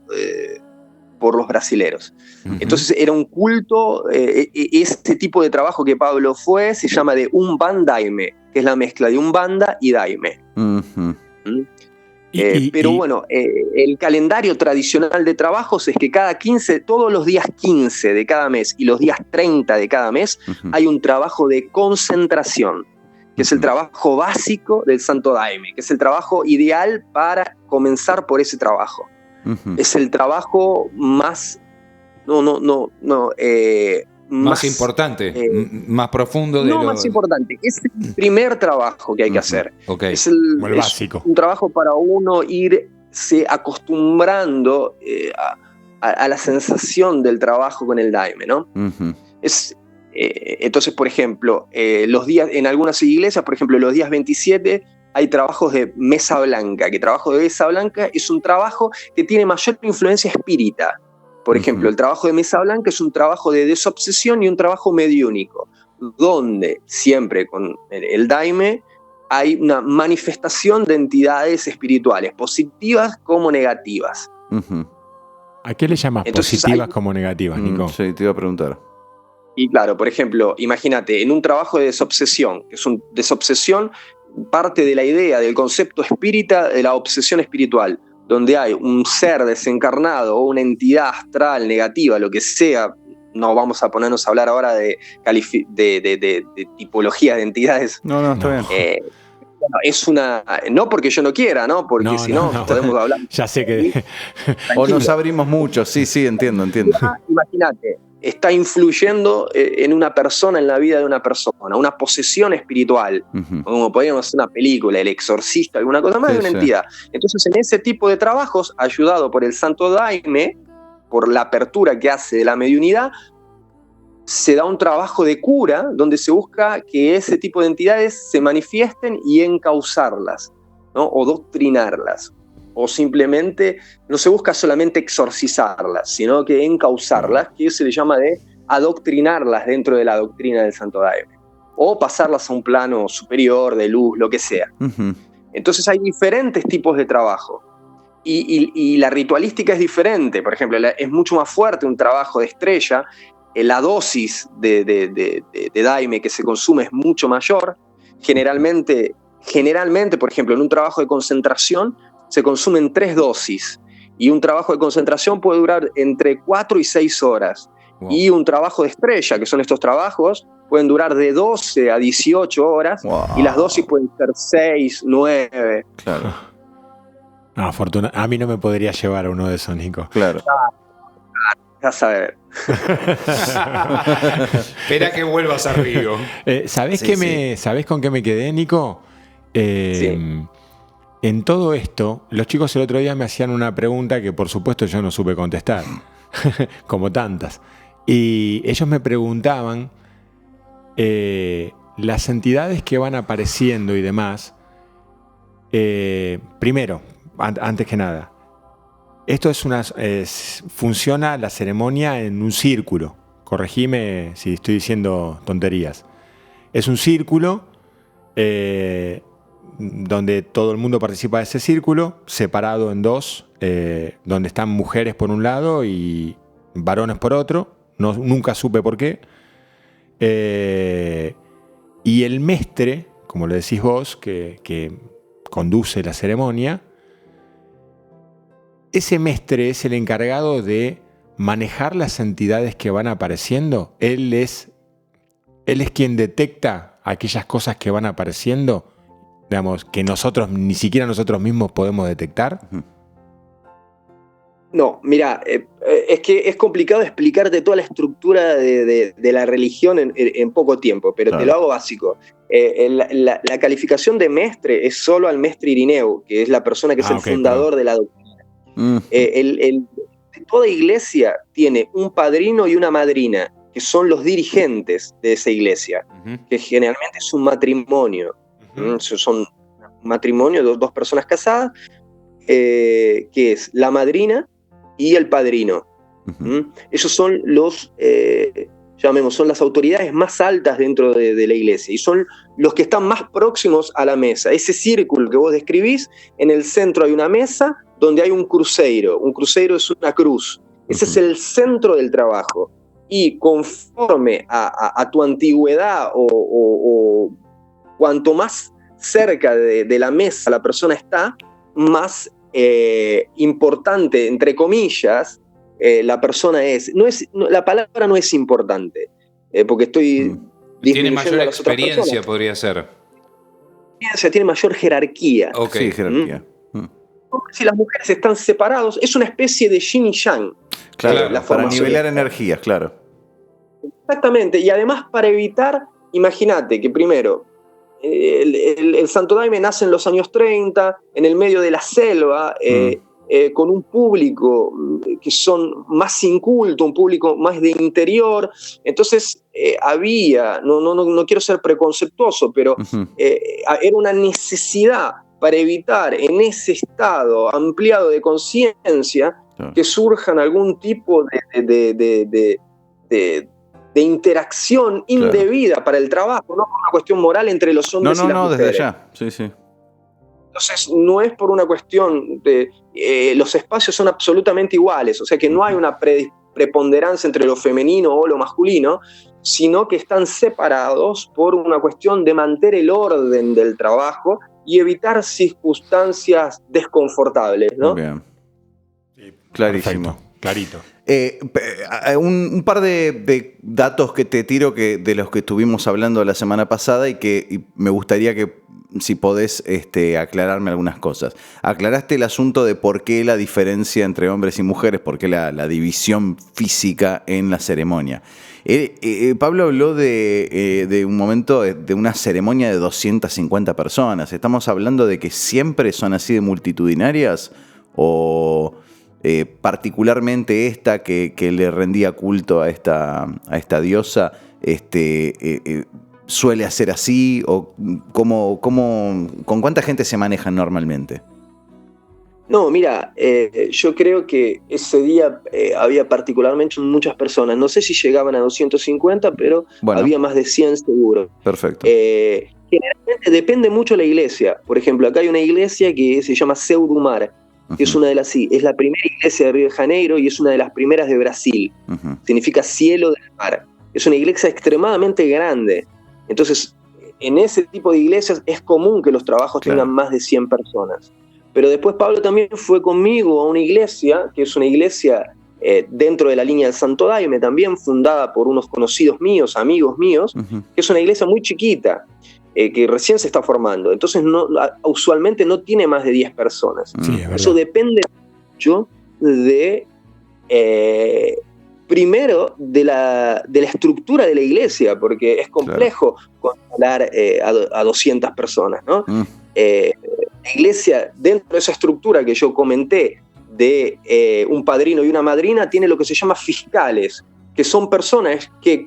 E: por los brasileros. Uh-huh. Entonces era un culto, este tipo de trabajo que Pablo se llama de Umbandaime, que es la mezcla de Umbanda y Daime. Uh-huh. Pero bueno, el calendario tradicional de trabajos es que todos los días 15 de cada mes y los días 30 de cada mes, uh-huh, hay un trabajo de concentración, que es el trabajo básico del Santo Daime, que es el trabajo ideal para comenzar por ese trabajo. Uh-huh. Es el trabajo más
B: más importante, más profundo.
E: Más importante. Es el primer trabajo que hay que hacer.
D: Okay.
E: Es el básico. Un trabajo para uno irse acostumbrando a la sensación del trabajo con el Daime, ¿no? Uh-huh. Entonces, por ejemplo, en algunas iglesias, por ejemplo, los días 27 hay trabajos de mesa blanca, que trabajo de mesa blanca es un trabajo que tiene mayor influencia espírita. Por ejemplo, el trabajo de mesa blanca es un trabajo de desobsesión y un trabajo mediúnico, donde siempre con el Daime hay una manifestación de entidades espirituales, positivas como negativas.
D: Uh-huh. ¿A qué le llamas positivas como negativas, Nico?
A: Sí, te iba a preguntar.
E: Y claro, por ejemplo, imagínate, en un trabajo de desobsesión, que es una desobsesión, parte de la idea del concepto espírita de la obsesión espiritual, donde hay un ser desencarnado o una entidad astral negativa, lo que sea. No vamos a ponernos a hablar ahora de tipologías de entidades.
A: No, está bien.
E: Bueno, es una... No porque yo no quiera, ¿no? Porque si no, podemos hablar...
D: Ya sé que...
A: O nos abrimos mucho, sí, entiendo.
E: Imagínate, está influyendo en una persona, en la vida de una persona, una posesión espiritual, como podríamos hacer una película, El Exorcista, alguna cosa más, de una entidad. Entonces, en ese tipo de trabajos, ayudado por el Santo Daime, por la apertura que hace de la mediunidad, se da un trabajo de cura donde se busca que ese tipo de entidades se manifiesten y encauzarlas, ¿no? O doctrinarlas. O simplemente no se busca solamente exorcizarlas, sino que encauzarlas, que se le llama de adoctrinarlas dentro de la doctrina del Santo Daime. O pasarlas a un plano superior, de luz, lo que sea. Entonces hay diferentes tipos de trabajo. Y la ritualística es diferente. Por ejemplo, es mucho más fuerte un trabajo de estrella. La dosis de Daime que se consume es mucho mayor. Generalmente, por ejemplo, en un trabajo de concentración se consumen 3 dosis. Y un trabajo de concentración puede durar entre 4 y 6 horas. Wow. Y un trabajo de estrella, que son estos trabajos, pueden durar de 12 a 18 horas. Wow. Y las dosis pueden ser 6, 9.
A: Claro.
D: No, a mí no me podría llevar a uno de esos, Nico.
A: Claro.
E: A saber.
B: Espera que vuelvas a Río.
D: ¿Sabés con qué me quedé, Nico? En todo esto, los chicos el otro día me hacían una pregunta que por supuesto yo no supe contestar, como tantas. Y ellos me preguntaban las entidades que van apareciendo y demás. Primero, antes que nada, esto funciona la ceremonia en un círculo. Corregime si estoy diciendo tonterías. Es un círculo donde todo el mundo participa de ese círculo, separado en 2, donde están mujeres por un lado y varones por otro. Nunca supe por qué. Y el mestre, como le decís vos, que conduce la ceremonia, ese mestre es el encargado de manejar las entidades que van apareciendo. Él es quien detecta aquellas cosas que van apareciendo, digamos, que ni siquiera nosotros mismos podemos detectar.
E: No, mira, es que es complicado explicarte toda la estructura de la religión en poco tiempo, pero claro, te lo hago básico. La calificación de mestre es solo al mestre Irineo, que es la persona que es el fundador de la doctrina. Toda iglesia tiene un padrino y una madrina, que son los dirigentes de esa iglesia, que generalmente es un matrimonio. Son un matrimonio de 2 personas casadas, que es la madrina y el padrino. Esos son son las autoridades más altas dentro de la iglesia y son los que están más próximos a la mesa. Ese círculo que vos describís, en el centro hay una mesa donde hay un cruceiro. Un cruceiro es una cruz. Ese es el centro del trabajo. Y conforme a tu antigüedad o cuanto más cerca de la mesa la persona está, más importante, entre comillas, la persona es. La palabra no es importante, porque estoy...
B: Tiene mayor experiencia, podría ser.
E: Tiene mayor jerarquía.
A: Sí, jerarquía.
E: Si las mujeres están separados, es una especie de yin y yang.
A: Claro, para nivelar energías, claro.
E: Exactamente, y además para evitar, imagínate que primero, el Santo Daime nace en los años 30, en el medio de la selva, con un público que son más inculto, un público más de interior. Entonces había, no quiero ser preconceptuoso, pero era una necesidad para evitar en ese estado ampliado de conciencia que surjan algún tipo de interacción indebida para el trabajo, no por una cuestión moral entre los hombres y las mujeres.
A: Desde ya, sí.
E: Entonces no es por una cuestión de... los espacios son absolutamente iguales, o sea que no hay una preponderancia entre lo femenino o lo masculino, sino que están separados por una cuestión de mantener el orden del trabajo y evitar circunstancias desconfortables, ¿no?
A: Bien. Clarísimo.
D: Perfecto, clarito.
A: Un par de datos que te tiro de los que estuvimos hablando la semana pasada y me gustaría que, si podés, aclararme algunas cosas. Aclaraste el asunto de por qué la diferencia entre hombres y mujeres, por qué la división física en la ceremonia. Pablo habló de un momento, de una ceremonia de 250 personas. ¿Estamos hablando de que siempre son así de multitudinarias o particularmente esta que le rendía culto a esta diosa, suele hacer así? ¿O con cuánta gente se manejan normalmente?
E: No, mira, yo creo que ese día había particularmente muchas personas. No sé si llegaban a 250, pero había más de 100 seguro.
A: Perfecto.
E: Generalmente depende mucho de la iglesia. Por ejemplo, acá hay una iglesia que se llama Seudumar, que es es la primera iglesia de Río de Janeiro y es una de las primeras de Brasil. Significa cielo del mar. Es una iglesia extremadamente grande. Entonces, en ese tipo de iglesias es común que los trabajos tengan más de 100 personas. Pero después Pablo también fue conmigo a una iglesia, que es una iglesia dentro de la línea del Santo Daime, también fundada por unos conocidos míos, amigos míos, que es una iglesia muy chiquita, que recién se está formando. Entonces usualmente no tiene más de 10 personas.
D: Sí,
E: eso depende mucho de... primero, de la estructura de la iglesia, porque es complejo controlar a 200 personas, ¿no? La iglesia, dentro de esa estructura que yo comenté, de un padrino y una madrina, tiene lo que se llama fiscales, que son personas que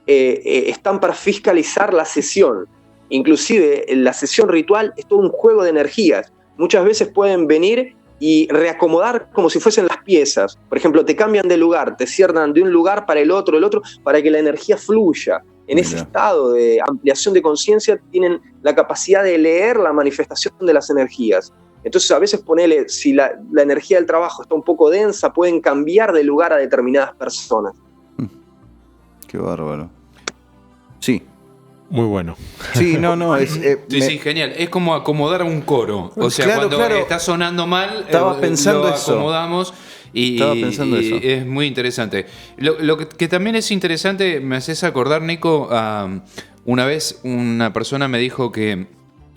E: están para fiscalizar la sesión. Inclusive, la sesión ritual es todo un juego de energías. Muchas veces pueden venir y reacomodar como si fuesen las piezas. Por ejemplo, te cambian de lugar, te cierran de un lugar para el otro, para que la energía fluya. En ese estado de ampliación de conciencia tienen la capacidad de leer la manifestación de las energías. Entonces, a veces si la energía del trabajo está un poco densa, pueden cambiar de lugar a determinadas personas.
A: Qué bárbaro. Sí.
D: Muy bueno.
A: Sí,
B: sí, genial. Es como acomodar un coro. O sea, cuando está sonando mal,
A: estaba pensando
B: lo acomodamos.
A: Estaba pensando eso.
B: Es muy interesante. Lo que también es interesante, me haces acordar, Nico, una vez una persona me dijo que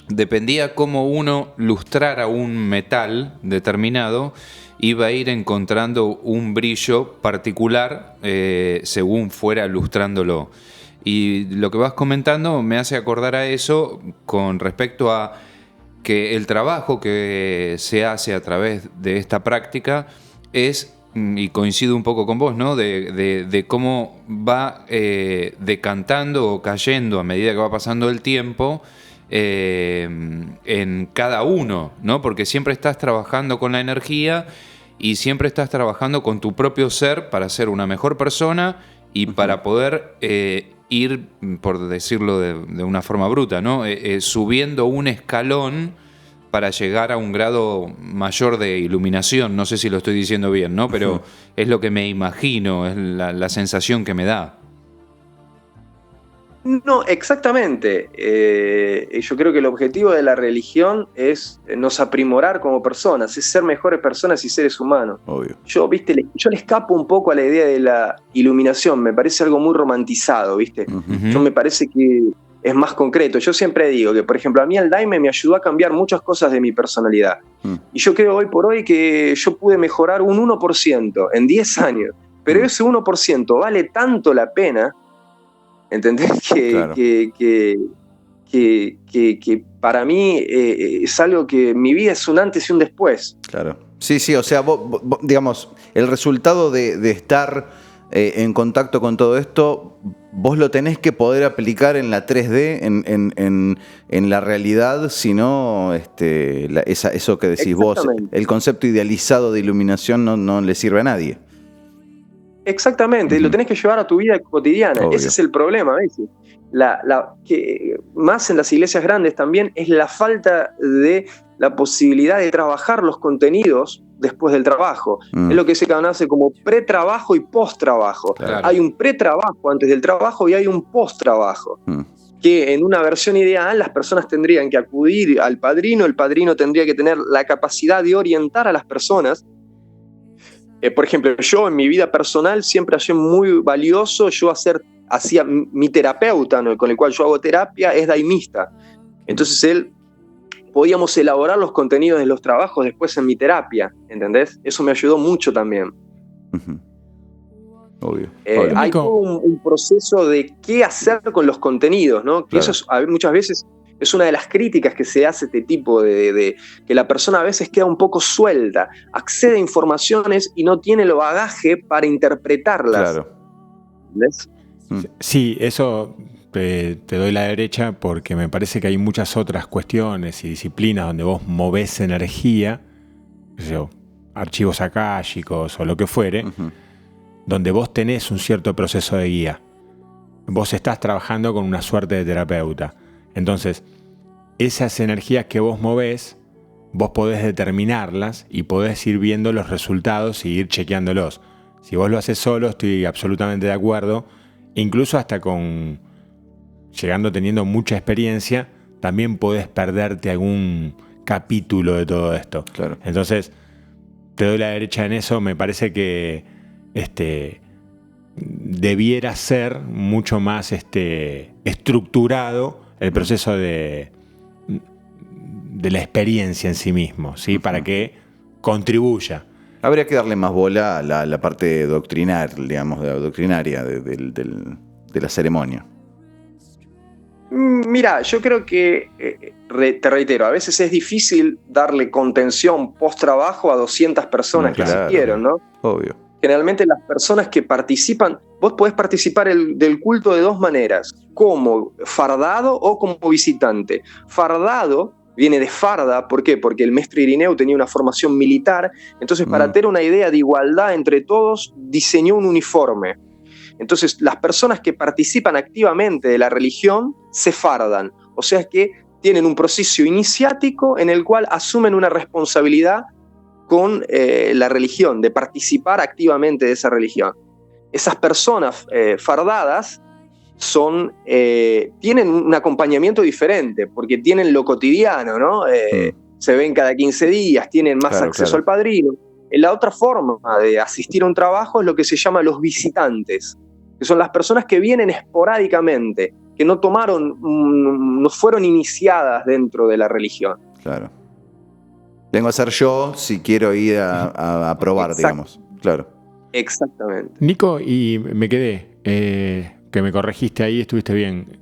B: dependía cómo uno lustrara un metal determinado, iba a ir encontrando un brillo particular según fuera lustrándolo. Y lo que vas comentando me hace acordar a eso con respecto a que el trabajo que se hace a través de esta práctica es, y coincido un poco con vos, ¿no? De cómo va decantando o cayendo a medida que va pasando el tiempo en cada uno, ¿no? Porque siempre estás trabajando con la energía y siempre estás trabajando con tu propio ser para ser una mejor persona y para poder ir, por decirlo de una forma bruta, ¿no? Subiendo un escalón para llegar a un grado mayor de iluminación. No sé si lo estoy diciendo bien, ¿no? Pero es lo que me imagino, es la sensación que me da.
E: No, exactamente. Yo creo que el objetivo de la religión es nos aprimorar como personas, es ser mejores personas y seres humanos.
A: Obvio.
E: Yo le escapo un poco a la idea de la iluminación, me parece algo muy romantizado, ¿viste? Yo me parece que es más concreto. Yo siempre digo que, por ejemplo, a mí el Daime me ayudó a cambiar muchas cosas de mi personalidad. Y yo creo hoy por hoy que yo pude mejorar un 1% en 10 años. Pero ese 1% vale tanto la pena, ¿entendés? Que para mí es algo que mi vida es un antes y un después.
A: Claro. Sí, o sea, vos, digamos, el resultado de estar en contacto con todo esto, vos lo tenés que poder aplicar en la 3D, en la realidad, si no, eso que decís vos, el concepto idealizado de iluminación no le sirve a nadie.
E: Exactamente, lo tenés que llevar a tu vida cotidiana. Obvio. Ese es el problema a veces. Que más en las iglesias grandes también es la falta de la posibilidad de trabajar los contenidos después del trabajo. Es lo que se conoce como pretrabajo y post-trabajo.
B: Claro.
E: Hay un pretrabajo antes del trabajo y hay un post-trabajo. Que en una versión ideal las personas tendrían que acudir al padrino, el padrino tendría que tener la capacidad de orientar a las personas. Por ejemplo, yo en mi vida personal siempre hallé muy valioso, hacía mi terapeuta, ¿no?, con el cual yo hago terapia, es daimista. Entonces podíamos elaborar los contenidos de los trabajos después en mi terapia, ¿entendés? Eso me ayudó mucho también.
A: Obvio.
E: Hay todo un proceso de qué hacer con los contenidos, ¿no? Que
A: Claro.
E: eso muchas veces es una de las críticas que se hace a este tipo de que la persona a veces queda un poco suelta, accede a informaciones y no tiene el bagaje para interpretarlas.
A: Claro.
E: ¿Entendés?
D: Sí, eso te doy la derecha porque me parece que hay muchas otras cuestiones y disciplinas donde vos movés energía, qué sé yo, archivos akáshicos o lo que fuere, donde vos tenés un cierto proceso de guía. Vos estás trabajando con una suerte de terapeuta. Entonces, esas energías que vos movés, vos podés determinarlas y podés ir viendo los resultados y ir chequeándolos. Si vos lo haces solo, estoy absolutamente de acuerdo. Incluso hasta teniendo mucha experiencia, también podés perderte algún capítulo de todo esto.
A: Claro.
D: Entonces, te doy la derecha en eso. Me parece que debiera ser mucho más estructurado el proceso de la experiencia en sí mismo, ¿sí? Para que contribuya.
A: Habría que darle más bola a la parte doctrinaria de la ceremonia.
E: Mira, yo creo que, te reitero, a veces es difícil darle contención post-trabajo a 200 personas que
A: Claro.
E: asistieron, ¿no?
A: Obvio.
E: Generalmente las personas que participan, vos podés participar del culto de dos maneras, como fardado o como visitante. Fardado viene de farda, ¿por qué? Porque el maestro Irineu tenía una formación militar, entonces para tener una idea de igualdad entre todos, diseñó un uniforme. Entonces las personas que participan activamente de la religión se fardan, o sea que tienen un proceso iniciático en el cual asumen una responsabilidad con la religión, de participar activamente de esa religión. Esas personas fardadas tienen un acompañamiento diferente, porque tienen lo cotidiano, ¿no? Se ven cada 15 días, tienen más acceso al padrino. La otra forma de asistir a un trabajo es lo que se llama los visitantes, que son las personas que vienen esporádicamente, que no fueron iniciadas dentro de la religión.
A: Claro. Vengo a ser yo si quiero ir a probar,
E: Exacto.
A: digamos. Claro.
E: Exactamente.
D: Nico, y me quedé, que me corregiste ahí, estuviste bien.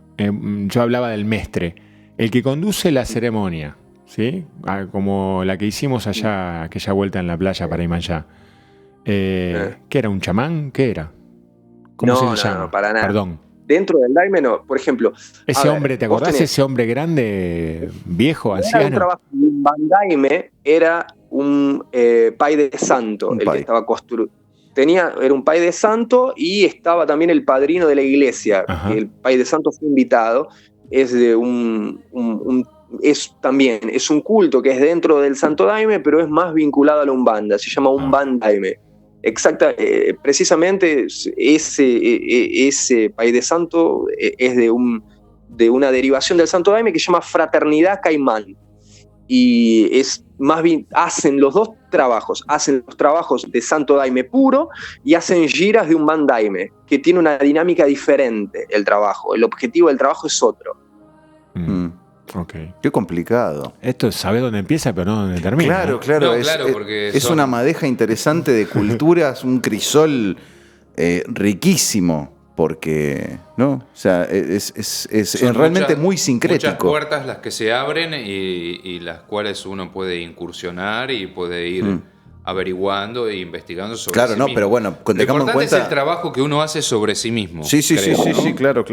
D: Yo hablaba del mestre, el que conduce la ceremonia, ¿sí? Como la que hicimos allá, aquella vuelta en la playa para Imanjá. ¿Qué era? ¿Un chamán? ¿Qué era? ¿Cómo se llama?
E: No, para nada.
D: Perdón.
E: Dentro del daime, no. Por ejemplo,
D: Ese hombre, ¿te acordás? Ese hombre grande, viejo,
E: Era un
D: anciano.
E: trabajo de un bandaime, era un pai de santo,
A: Un
E: el
A: pai.
E: que estaba construido. Era un pai de santo y estaba también el padrino de la iglesia.
D: Ajá.
E: Que el pai de santo fue invitado. Es de es un culto que es dentro del santo daime, pero es más vinculado a la umbanda. Se llama umbandaime. Precisamente ese pai de santo es de una derivación del santo daime que se llama fraternidad caimán. Y es más bien, hacen los dos trabajos, hacen los trabajos de santo daime puro y hacen giras de un bandaime, que tiene una dinámica diferente el trabajo. El objetivo del trabajo es otro.
D: Okay.
A: Qué complicado.
D: Esto es saber dónde empieza, pero no dónde termina.
A: Claro,
D: ¿no?
A: claro.
B: No,
A: es
B: claro, porque
A: es
B: son-
A: una madeja interesante de culturas, un crisol riquísimo. Porque, ¿no? O sea, es
B: Son
A: realmente
B: muchas-
A: muy
B: Muchas
A: sincrético.
B: puertas las que se abren y las cuales uno puede incursionar y puede ir averiguando e investigando sobre
A: Claro,
B: sí
A: no,
B: mismo.
A: pero bueno,
B: Lo
A: tengamos en
B: importante
A: cuenta-
B: es el trabajo que uno hace sobre sí mismo.
A: Sí,
B: creo, ¿no?
A: sí, claro.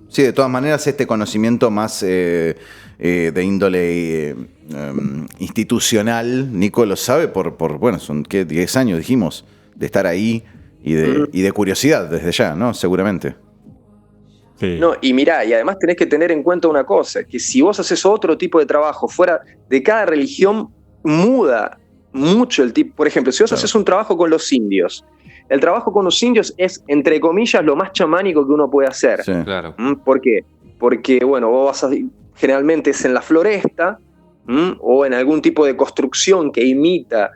A: Sí, de todas maneras, este conocimiento más de índole institucional, Nico lo sabe bueno, son 10 años, dijimos, de estar ahí y de curiosidad desde ya, ¿no? Seguramente.
D: Sí.
E: No, y mirá, y además tenés que tener en cuenta una cosa, que si vos haces otro tipo de trabajo fuera de cada religión, muda mucho el tipo. Por ejemplo, si vos haces un trabajo con los indios, el trabajo con los indios es, entre comillas, lo más chamánico que uno puede hacer.
B: Sí, claro.
E: ¿Por qué? Porque, bueno, generalmente es en la floresta, o en algún tipo de construcción que imita,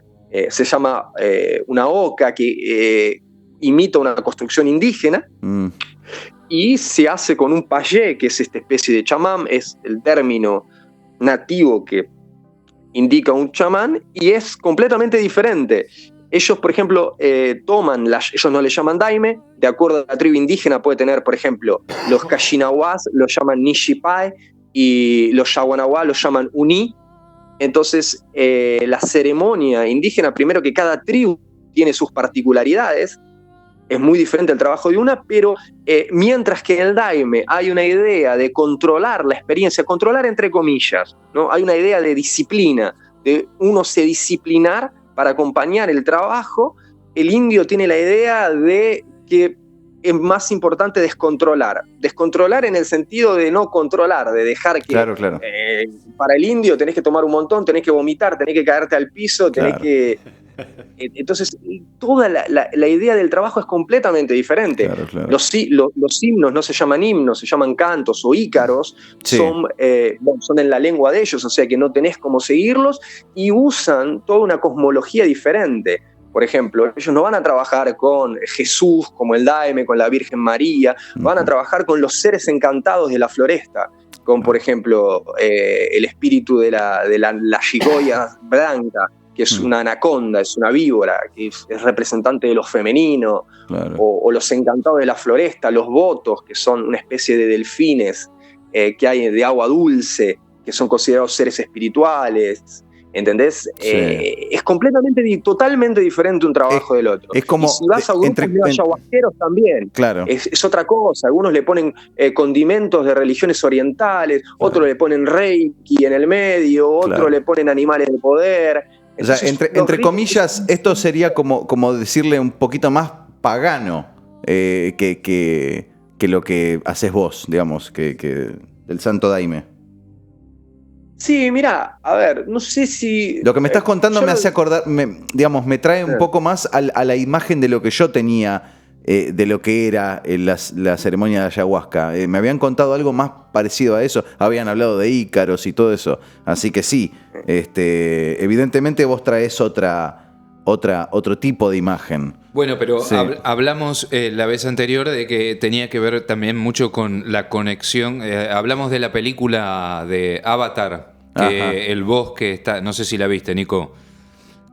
E: se llama una oca, que imita una construcción indígena, y se hace con un payé, que es esta especie de chamán, es el término nativo que indica un chamán, y es completamente diferente. Ellos, por ejemplo, ellos no le llaman daime, de acuerdo a la tribu indígena puede tener, por ejemplo, los Kashinawas lo llaman Nishipai y los Yawanawa lo llaman Uni. Entonces, la ceremonia indígena, primero que cada tribu tiene sus particularidades, es muy diferente el trabajo de una, pero mientras que en el daime hay una idea de controlar la experiencia, controlar entre comillas, ¿no? Hay una idea de disciplina, de uno se disciplinar para acompañar el trabajo. El indio tiene la idea de que es más importante descontrolar en el sentido de no controlar, de dejar que
A: Claro.
E: para el indio tenés que tomar un montón, tenés que vomitar, tenés que caerte al piso, tenés que... Entonces, toda la idea del trabajo es completamente diferente.
A: Claro.
E: Los himnos no se llaman himnos, se llaman cantos o ícaros,
A: Sí.
E: son en la lengua de ellos, o sea que no tenés cómo seguirlos, y usan toda una cosmología diferente. Por ejemplo, ellos no van a trabajar con Jesús, como el daime, con la Virgen María, van a trabajar con los seres encantados de la floresta, con, por ejemplo, el espíritu de la chigoya blanca, que es una anaconda, es una víbora, que es representante de lo femenino,
A: Claro.
E: o los encantados de la floresta, los votos, que son una especie de delfines que hay de agua dulce, que son considerados seres espirituales, ¿entendés?
A: Sí.
E: Es totalmente diferente un trabajo del otro.
A: Es como
E: y si vas a grupos de ayahuasqueros también,
A: Claro.
E: es otra cosa. Algunos le ponen condimentos de religiones orientales, otros le ponen reiki en el medio, otros le ponen animales de poder.
A: Entonces, o sea, entre comillas, esto sería como decirle un poquito más pagano que lo que haces vos, digamos, que del santo daime.
E: Sí, mira, a ver, no sé si...
A: Lo que me estás contando me hace acordar, me trae un poco más a la imagen de lo que yo tenía, de lo que era la ceremonia de ayahuasca. Me habían contado algo más parecido a eso, habían hablado de ícaros y todo eso. Así que sí, evidentemente vos traes otro tipo de imagen.
B: Bueno, pero
A: Sí.
B: hablamos la vez anterior de que tenía que ver también mucho con la conexión. Hablamos de la película de Avatar, que
A: Ajá.
B: el bosque está, no sé si la viste, Nico,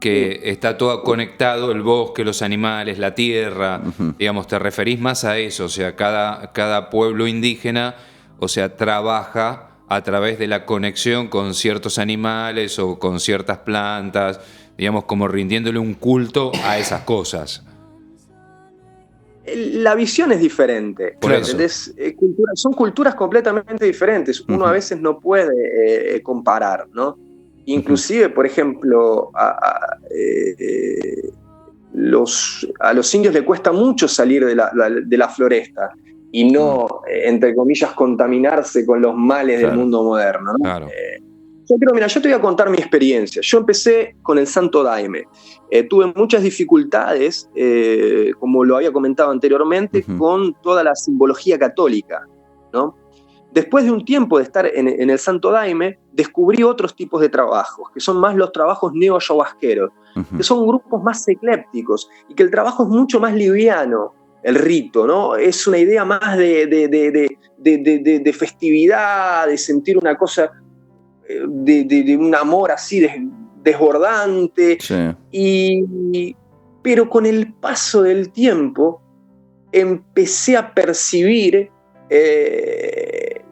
B: que está todo conectado, el bosque, los animales, la tierra, digamos, te referís más a eso, o sea, cada pueblo indígena, o sea, trabaja a través de la conexión con ciertos animales o con ciertas plantas, digamos, como rindiéndole un culto a esas cosas.
E: La visión es diferente.
B: Por eso.
E: ¿Entendés? Son culturas completamente diferentes. Uno a veces no puede comparar, ¿no? Inclusive, por ejemplo, a los indios le cuesta mucho salir de la floresta y no, entre comillas, contaminarse con los males del mundo moderno, ¿no?
B: Claro.
E: Yo te voy a contar mi experiencia. Yo empecé con el santo daime. Tuve muchas dificultades, como lo había comentado anteriormente, con toda la simbología católica, ¿no? Después de un tiempo de estar en el santo daime, descubrí otros tipos de trabajos, que son más los trabajos neo-ayahuasqueros, que son grupos más eclépticos y que el trabajo es mucho más liviano, el rito, ¿no? Es una idea más de festividad, de sentir una cosa, de un amor así desbordante.
A: Sí.
E: Pero con el paso del tiempo empecé a percibir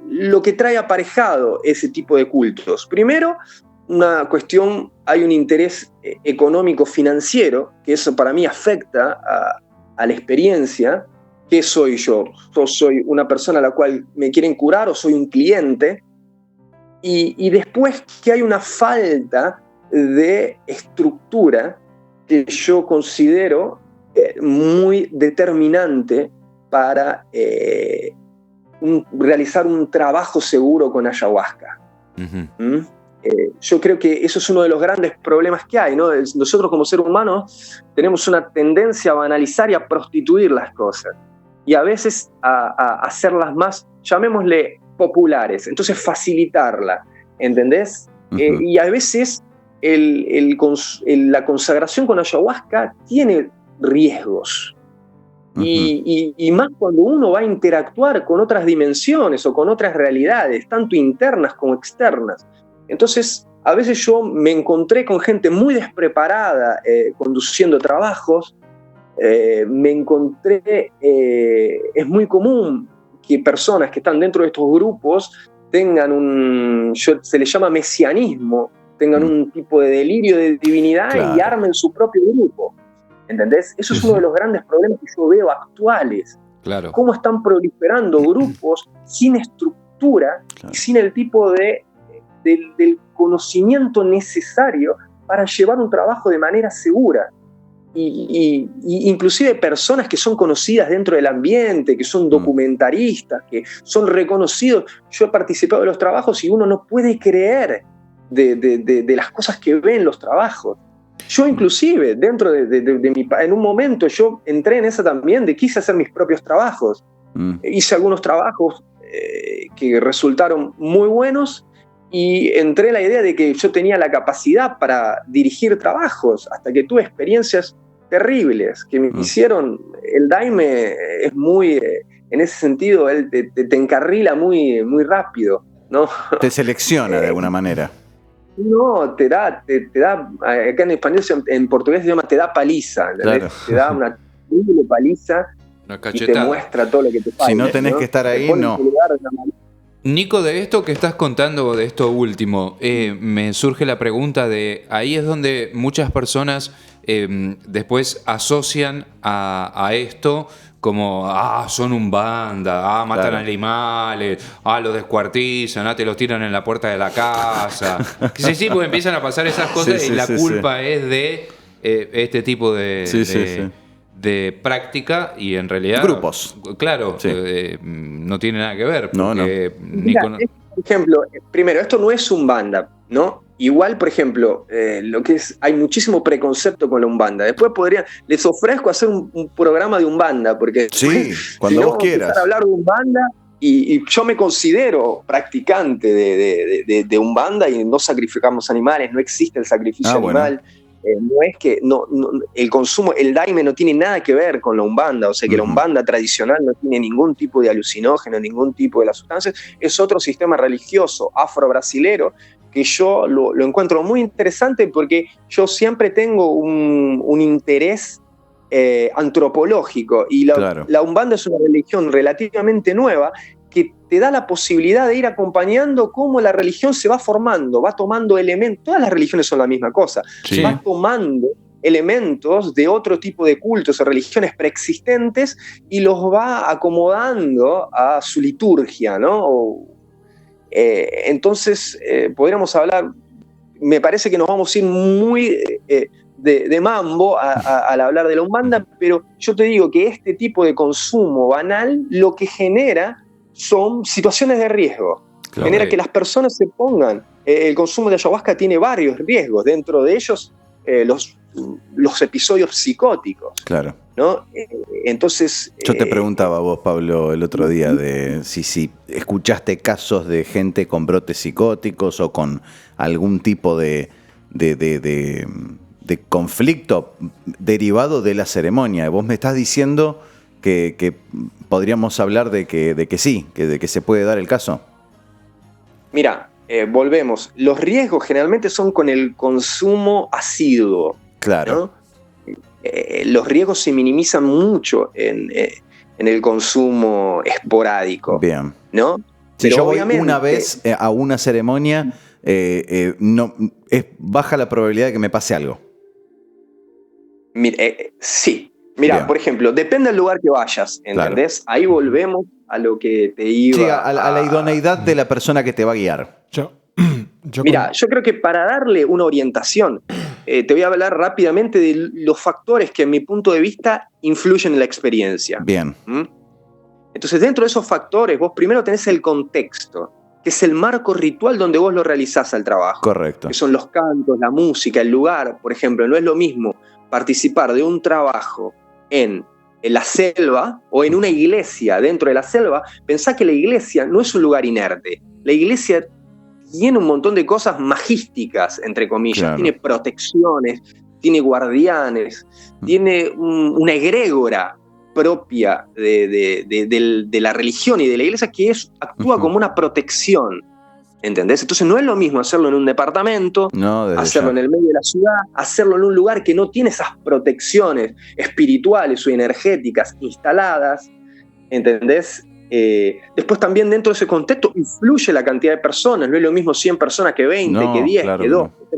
E: lo que trae aparejado ese tipo de cultos. Primero, hay un interés económico financiero, que eso para mí afecta a la experiencia. ¿Qué soy yo? Yo soy una persona a la cual me quieren curar o soy un cliente. Y después que hay una falta de estructura que yo considero muy determinante para realizar un trabajo seguro con ayahuasca. Yo creo que eso es uno de los grandes problemas que hay, ¿no? Nosotros como seres humanos tenemos una tendencia a banalizar y a prostituir las cosas. Y a veces a hacerlas más, llamémosle, populares. Entonces facilitarla, ¿entendés? Y a veces la consagración con ayahuasca tiene riesgos. Y más cuando uno va a interactuar con otras dimensiones o con otras realidades, tanto internas como externas. Entonces, a veces yo me encontré con gente muy despreparada conduciendo trabajos. Me encontré, es muy común que personas que están dentro de estos grupos tengan se les llama mesianismo, tengan un tipo de delirio de divinidad, claro, y armen su propio grupo. ¿Entendés? Eso es uno de los grandes problemas que yo veo actuales.
B: Claro.
E: Cómo están proliferando grupos sin estructura, claro, y sin el tipo del conocimiento necesario para llevar un trabajo de manera segura. Y inclusive personas que son conocidas dentro del ambiente, que son documentaristas, que son reconocidos. Yo he participado de los trabajos y uno no puede creer de las cosas que ve en los trabajos. Yo inclusive, dentro en un momento, yo entré en esa también, quise hacer mis propios trabajos. Hice algunos trabajos que resultaron muy buenos, y entré en la idea de que yo tenía la capacidad para dirigir trabajos, hasta que tuve experiencias terribles que me hicieron. El daime es muy, en ese sentido, él te encarrila muy, muy rápido, ¿no?
A: Te selecciona de alguna manera.
E: No, te da, acá en español, en portugués se llama te da paliza, claro. Te da una terrible paliza y te muestra todo lo que te falta.
A: Si no tenés, ¿no?, que estar ahí, no.
B: Nico, de esto que estás contando, de esto último, me surge la pregunta de, ahí es donde muchas personas después asocian a esto como, son un banda, matan, claro, animales, los descuartizan, te los tiran en la puerta de la casa. Sí, pues empiezan a pasar esas cosas, y la culpa es de este tipo de práctica, y en realidad
A: grupos,
B: claro, no tiene nada que ver.
A: No.
E: Mira, por ejemplo, primero, esto no es Umbanda, ¿no? Igual, por ejemplo, lo que es, hay muchísimo preconcepto con la Umbanda. Después les ofrezco hacer un programa de Umbanda, porque
A: cuando vos quieras
E: hablar de Umbanda, y yo me considero practicante de Umbanda, y no sacrificamos animales, no existe el sacrificio animal. No es que el consumo, el daime no tiene nada que ver con la Umbanda, o sea que la Umbanda tradicional no tiene ningún tipo de alucinógeno, ningún tipo de las sustancias. Es otro sistema religioso afro-brasilero que yo lo encuentro muy interesante, porque yo siempre tengo un interés antropológico, y la Umbanda es una religión relativamente nueva que te da la posibilidad de ir acompañando cómo la religión se va formando, va tomando elementos. Todas las religiones son la misma cosa, va tomando elementos de otro tipo de cultos o religiones preexistentes y los va acomodando a su liturgia, ¿no? Entonces, podríamos hablar, me parece que nos vamos a ir muy de mambo al hablar de la Umbanda, pero yo te digo que este tipo de consumo banal lo que genera son situaciones de riesgo. Claro. Genera que las personas se pongan. El consumo de ayahuasca tiene varios riesgos, dentro de ellos los episodios psicóticos.
A: Claro.
E: ¿No? Entonces.
A: Yo te preguntaba a vos, Pablo, el otro día de si escuchaste casos de gente con brotes psicóticos o con algún tipo de conflicto derivado de la ceremonia. Vos me estás diciendo que podríamos hablar de que sí, de que se puede dar el caso.
E: Mira, volvemos. Los riesgos generalmente son con el consumo asiduo.
A: Claro.
E: ¿No? Los riesgos se minimizan mucho en el consumo esporádico.
A: Bien.
E: ¿No?
A: Si yo voy una vez a una ceremonia, baja la probabilidad de que me pase algo.
E: Sí. Mira, por ejemplo, depende del lugar que vayas, ¿entendés? Claro. Ahí volvemos a lo que te iba...
A: Sí, a la idoneidad de la persona que te va a guiar.
E: Mira, yo creo que para darle una orientación, te voy a hablar rápidamente de los factores que, en mi punto de vista, influyen en la experiencia.
A: Bien.
E: Entonces, dentro de esos factores, vos primero tenés el contexto. que es el marco ritual donde vos lo realizás al trabajo.
A: Correcto.
E: Que son los cantos, la música, el lugar. Por ejemplo, no es lo mismo participar de un trabajo en la selva o en una iglesia dentro de la selva. Pensá que la iglesia no es un lugar inerte. La iglesia tiene un montón de cosas magísticas, entre comillas. Claro. Tiene protecciones, tiene guardianes, tiene una egrégora propia de la religión y de la iglesia que actúa como una protección, ¿entendés? Entonces no es lo mismo hacerlo en un departamento, hacerlo en el medio de la ciudad, hacerlo en un lugar que no tiene esas protecciones espirituales o energéticas instaladas, ¿entendés? Después también dentro de ese contexto influye la cantidad de personas, no es lo mismo 100 personas que 20, que 10, claro, que 2, que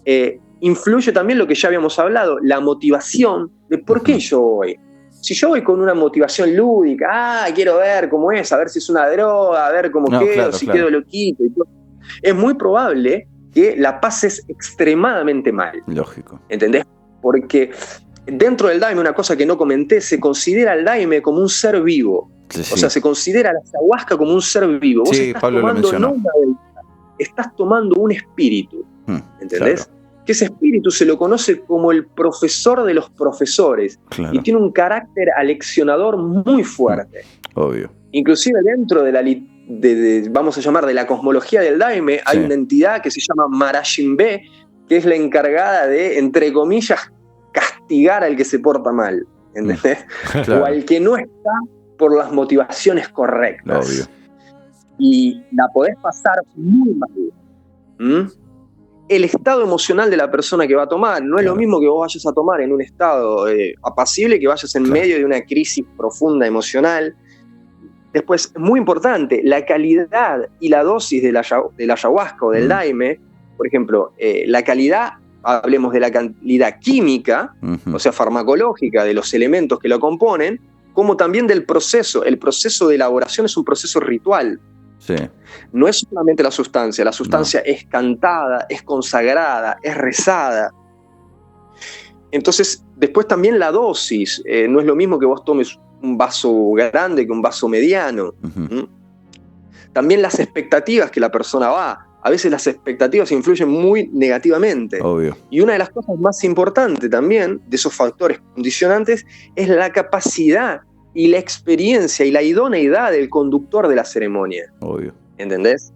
E: 3. Influye también lo que ya habíamos hablado, la motivación de por qué yo voy. Si yo voy con una motivación lúdica, quiero ver cómo es, a ver si es una droga, a ver cómo quedo, claro, si quedo loquito y todo, es muy probable que la pases extremadamente mal.
A: Lógico.
E: ¿Entendés? Porque dentro del daime, una cosa que no comenté, se considera el daime como un ser vivo. Sí. O sea, se considera la ayahuasca como un ser vivo. Vos estás
A: Pablo
E: tomando no una bebida, estás tomando un espíritu. ¿Entendés? Claro. Que ese espíritu se lo conoce como el profesor de los profesores. Claro. Y tiene un carácter aleccionador muy fuerte.
A: Obvio.
E: Inclusive dentro de vamos a llamar, de la cosmología del daime, hay una entidad que se llama Marashimbe, que es la encargada de, entre comillas, castigar al que se porta mal. ¿Entendés? Claro. O al que no está por las motivaciones correctas.
A: Obvio.
E: Y la podés pasar muy mal. El estado emocional de la persona que va a tomar no es lo mismo que vos vayas a tomar en un estado apacible, que vayas en medio de una crisis profunda emocional. Después, muy importante, la calidad y la dosis de la ayahuasca o del daime. Por ejemplo, la calidad, hablemos de la calidad química, o sea, farmacológica, de los elementos que lo componen, como también del proceso. El proceso de elaboración es un proceso ritual.
A: Sí.
E: No es solamente la sustancia es cantada, es consagrada, es rezada. Entonces, después también la dosis, no es lo mismo que vos tomes un vaso grande que un vaso mediano. También las expectativas que la persona va. A veces las expectativas influyen muy negativamente.
A: Obvio.
E: Y una de las cosas más importantes también de esos factores condicionantes es la capacidad y la experiencia y la idoneidad del conductor de la ceremonia.
A: Obvio.
E: ¿Entendés?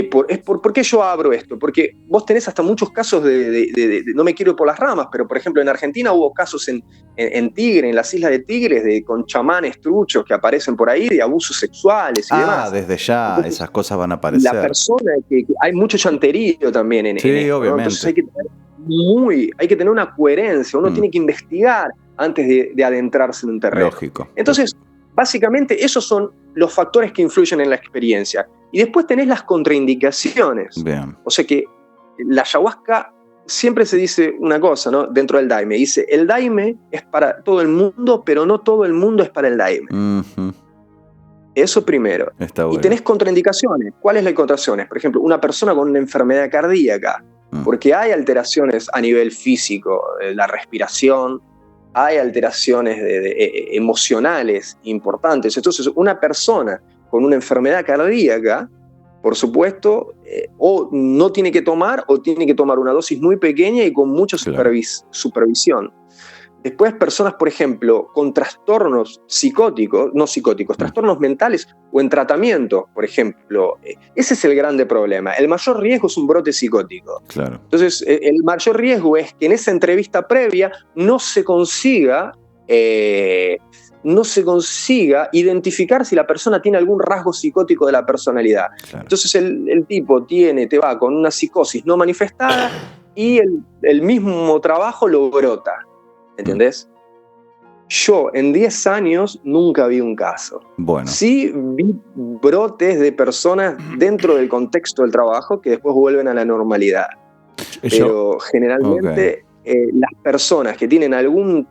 E: ¿Por qué yo abro esto? Porque vos tenés hasta muchos casos no me quiero ir por las ramas, pero por ejemplo en Argentina hubo casos en Tigre, en las islas de Tigres, con chamanes truchos que aparecen por ahí, de abusos sexuales y demás.
A: Desde ya. Entonces, esas cosas van a aparecer.
E: La persona, que hay mucho chanterío también en esto,
A: obviamente.
E: ¿no? Entonces hay que tener una coherencia, uno tiene que investigar antes de adentrarse en un terreno.
A: Lógico.
E: Entonces, básicamente esos son los factores que influyen en la experiencia. Y después tenés las contraindicaciones.
A: Bien.
E: O sea que la ayahuasca, siempre se dice una cosa, ¿no? Dentro del daime. Dice, el daime es para todo el mundo, pero no todo el mundo es para el daime. Eso primero.
A: Está bueno.
E: Y tenés contraindicaciones. ¿Cuáles las contraindicaciones? Por ejemplo, una persona con una enfermedad cardíaca. Porque hay alteraciones a nivel físico, la respiración, hay alteraciones emocionales importantes. Entonces, una persona con una enfermedad cardíaca, por supuesto, o no tiene que tomar, o tiene que tomar una dosis muy pequeña y con mucha supervisión. Después, personas, por ejemplo, con trastornos trastornos mentales o en tratamiento, por ejemplo. Ese es el grande problema. El mayor riesgo es un brote psicótico.
A: Claro.
E: Entonces, el mayor riesgo es que en esa entrevista previa no se consiga identificar si la persona tiene algún rasgo psicótico de la personalidad. Claro. Entonces, el tipo te va con una psicosis no manifestada y el mismo trabajo lo brota. ¿Entendés? Yo en 10 años nunca vi un caso.
A: Bueno.
E: Sí vi brotes de personas dentro del contexto del trabajo que después vuelven a la normalidad. Pero generalmente las personas que tienen algún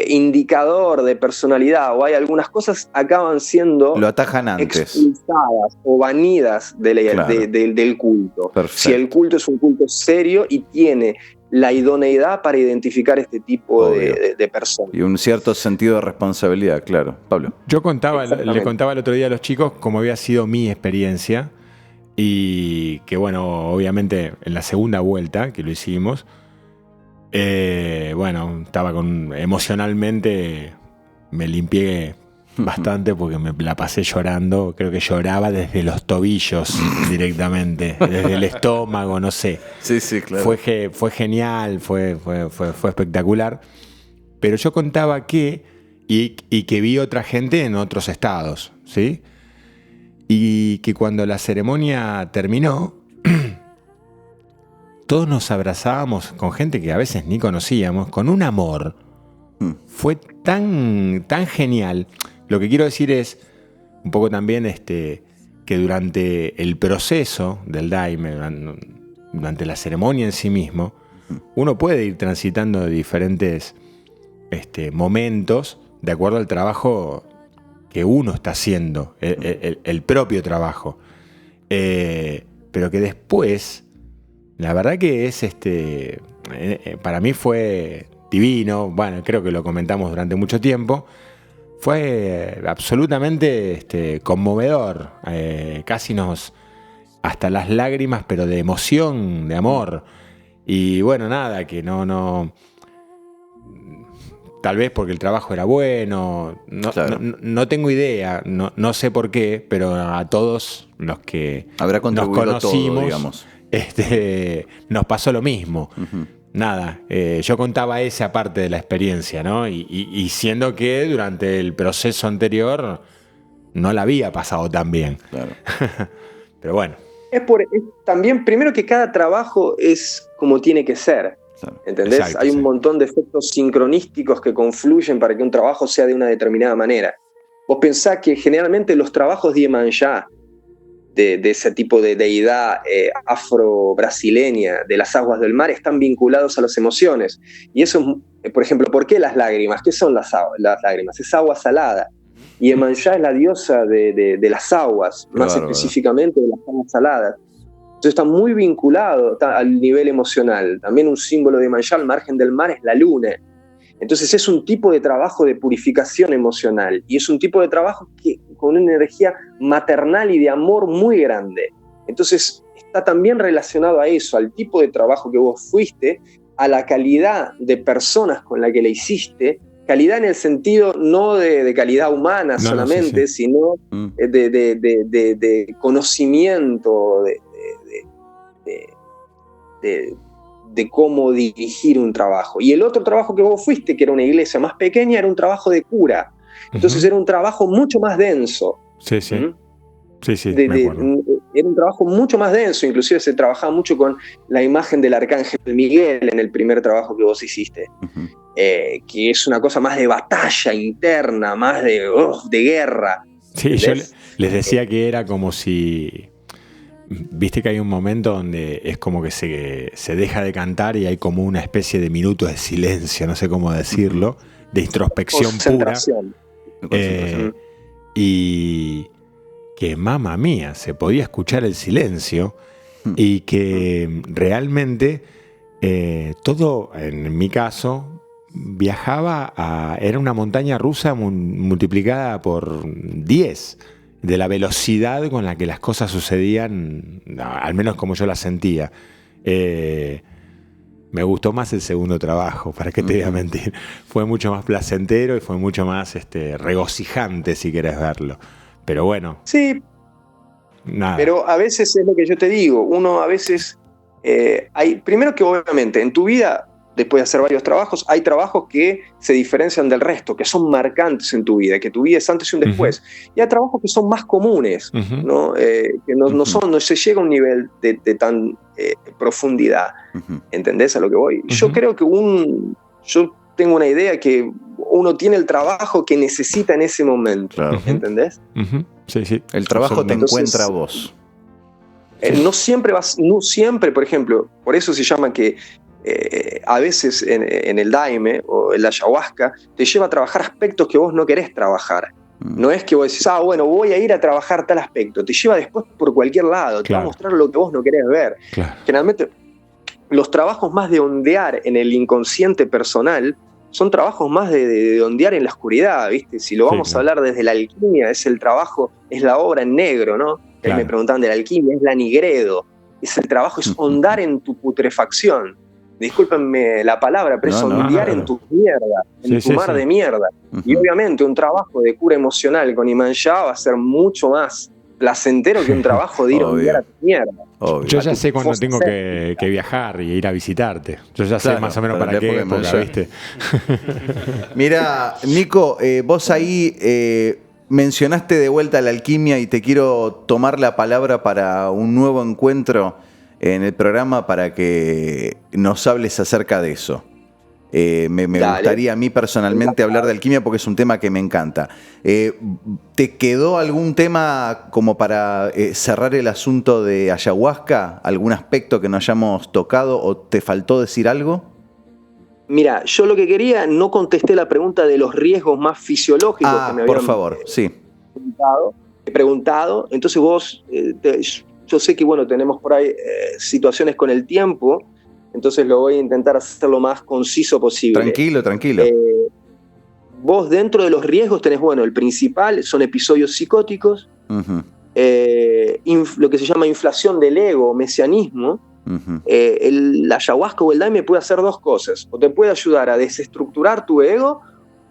E: indicador de personalidad o hay algunas cosas acaban siendo
A: lo atajan antes,
E: expulsadas o banidas del culto.
A: Perfecto.
E: Si el culto es un culto serio y tiene la idoneidad para identificar este tipo de personas.
A: Y un cierto sentido de responsabilidad, claro. Pablo.
D: Yo le contaba el otro día a los chicos cómo había sido mi experiencia y que, bueno, obviamente en la segunda vuelta que lo hicimos, estaba emocionalmente, me limpié bastante porque me la pasé llorando. Creo que lloraba desde los tobillos directamente, desde el estómago, no sé.
A: Sí, claro.
D: Fue genial, fue espectacular. Pero yo contaba que vi otra gente en otros estados, ¿sí? Y que cuando la ceremonia terminó, todos nos abrazábamos con gente que a veces ni conocíamos, con un amor. Fue tan genial. Lo que quiero decir es un poco también que durante el proceso del Daime, durante la ceremonia en sí mismo, uno puede ir transitando diferentes momentos de acuerdo al trabajo que uno está haciendo, el propio trabajo. Pero que después, la verdad que es para mí fue divino. Bueno, creo que lo comentamos durante mucho tiempo. Fue absolutamente conmovedor, casi hasta las lágrimas, pero de emoción, de amor. Y bueno, nada, que no tal vez porque el trabajo era bueno,
A: Claro.
D: no tengo idea, no sé por qué, pero a todos los que
A: Habrá
D: nos
A: contribuido
D: conocimos,
A: todo, digamos.
D: nos pasó lo mismo.
A: Ujú.
D: Nada, yo contaba esa parte de la experiencia, ¿no? Y siendo que durante el proceso anterior no la había pasado tan bien.
A: Claro.
D: Pero bueno.
E: Es también, primero, que cada trabajo es como tiene que ser.
A: Claro.
E: ¿Entendés?
D: Exacto,
E: Hay un
D: sí.
E: montón de efectos sincronísticos que confluyen para que un trabajo sea de una determinada manera. Vos pensás que generalmente los trabajos de Iemanjá, de ese tipo de deidad afro-brasileña de las aguas del mar, están vinculados a las emociones. Y eso es, por ejemplo, ¿por qué las lágrimas? ¿Qué son las lágrimas? Es agua salada. Y Iemanjá es la diosa de las aguas, más
A: Bárbaro.
E: específicamente de las aguas saladas. Entonces está muy vinculado al nivel emocional. También un símbolo de Iemanjá al margen del mar es la luna. Entonces es un tipo de trabajo de purificación emocional y es un tipo de trabajo con una energía maternal y de amor muy grande. Entonces está también relacionado a eso, al tipo de trabajo que vos fuiste, a la calidad de personas con la que la hiciste, calidad en el sentido no de calidad humana solamente,
D: sí.
E: sino de conocimiento, de cómo dirigir un trabajo. Y el otro trabajo que vos fuiste, que era una iglesia más pequeña, era un trabajo de cura. Entonces era un trabajo mucho más denso.
D: Sí. Sí,
E: Era un trabajo mucho más denso, inclusive se trabajaba mucho con la imagen del arcángel Miguel en el primer trabajo que vos hiciste, que es una cosa más de batalla interna, más de guerra.
D: Sí, yo les decía que era como si... Viste que hay un momento donde es como que se deja de cantar y hay como una especie de minutos de silencio, no sé cómo decirlo, de introspección pura. Y que, mamma mía, se podía escuchar el silencio y que realmente todo, en mi caso, era una montaña rusa multiplicada por 10. De la velocidad con la que las cosas sucedían, al menos como yo las sentía. Me gustó más el segundo trabajo, para qué te voy a mentir. Fue mucho más placentero y fue mucho más regocijante, si querés verlo. Pero bueno.
E: Sí, nada. Pero a veces es lo que yo te digo. Uno a veces... primero que obviamente en tu vida, después de hacer varios trabajos, hay trabajos que se diferencian del resto, que son marcantes en tu vida, que tu vida es antes y un después. Y hay trabajos que son más comunes, ¿no? Que no se llega a un nivel de tan profundidad. ¿Entendés a lo que voy? Yo creo que yo tengo una idea que uno tiene el trabajo que necesita en ese momento. Claro. ¿Entendés?
D: Sí.
A: El trabajo te encuentra a vos.
E: No siempre, por ejemplo, por eso se llama que a veces en el Daime o en la ayahuasca te lleva a trabajar aspectos que vos no querés trabajar. No es que vos decís, bueno, voy a ir a trabajar tal aspecto. Te lleva después por cualquier lado, te va a mostrar lo que vos no querés ver. Generalmente los trabajos más de ondear en el inconsciente personal son trabajos más de ondear en la oscuridad, ¿viste? Si lo vamos a hablar desde la alquimia, es el trabajo, es la obra en negro, ¿no? Claro. Me preguntaban de la alquimia, es la nigredo. Es el trabajo, es ondar en tu putrefacción. Discúlpenme la palabra, pero es ondear en tu mierda, en tu mar de mierda. Y obviamente un trabajo de cura emocional con Imán Shah va a ser mucho más placentero que un trabajo de ir a ondear a tu mierda.
D: Obvio. Yo ya sé cuándo tengo que viajar y ir a visitarte. Yo ya sé más o menos para qué época, ¿viste?
A: Mira, Nico, vos ahí mencionaste de vuelta la alquimia y te quiero tomar la palabra para un nuevo encuentro en el programa para que nos hables acerca de eso. Me gustaría a mí personalmente hablar de alquimia porque es un tema que me encanta. ¿Te quedó algún tema como para cerrar el asunto de ayahuasca? ¿Algún aspecto que no hayamos tocado o te faltó decir algo?
E: Mira, yo lo que quería, no contesté la pregunta de los riesgos más fisiológicos que me habían
A: por favor, sí.
E: preguntado. Entonces vos, yo sé que bueno, tenemos por ahí situaciones con el tiempo, entonces lo voy a intentar hacer lo más conciso posible.
A: Tranquilo.
E: Vos dentro de los riesgos tenés, bueno, el principal son episodios psicóticos, lo que se llama inflación del ego, mesianismo. El ayahuasca o el daime puede hacer dos cosas: o te puede ayudar a desestructurar tu ego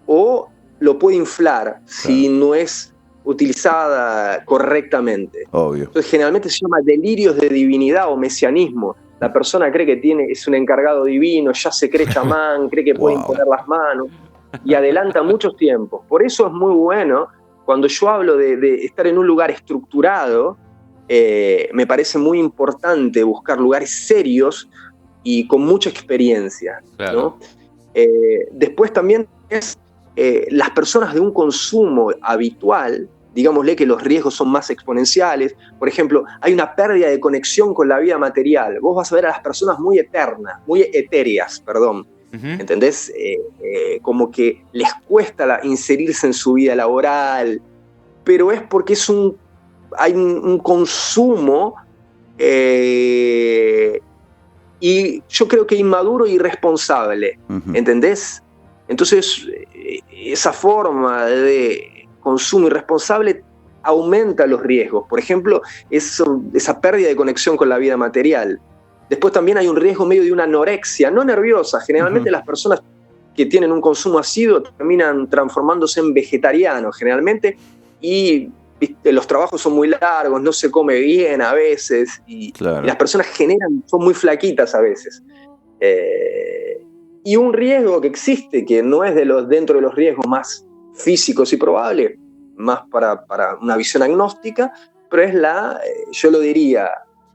E: o lo puede inflar si no es utilizada correctamente.
A: Obvio.
E: Entonces generalmente se llama delirios de divinidad o mesianismo. La persona cree que es un encargado divino, ya se cree chamán, cree que puede imponer las manos y adelanta muchos tiempos. Por eso es muy bueno, cuando yo hablo de estar en un lugar estructurado, me parece muy importante buscar lugares serios y con mucha experiencia, claro, ¿no? Después también es las personas de un consumo habitual, digámosle que los riesgos son más exponenciales. Por ejemplo, hay una pérdida de conexión con la vida material. Vos vas a ver a las personas muy etéreas, ¿entendés? Como que les cuesta inserirse en su vida laboral, pero es porque hay un consumo y yo creo que inmaduro e irresponsable, ¿entendés? Entonces, esa forma de consumo irresponsable aumenta los riesgos. Por ejemplo, esa pérdida de conexión con la vida material. Después también hay un riesgo medio de una anorexia, no nerviosa. Generalmente las personas que tienen un consumo asiduo terminan transformándose en vegetarianos, generalmente, y los trabajos son muy largos, no se come bien a veces, y las personas son muy flaquitas a veces. Y un riesgo que existe, que no es dentro de los riesgos más físicos y probables, más para una visión agnóstica, pero es yo lo diría,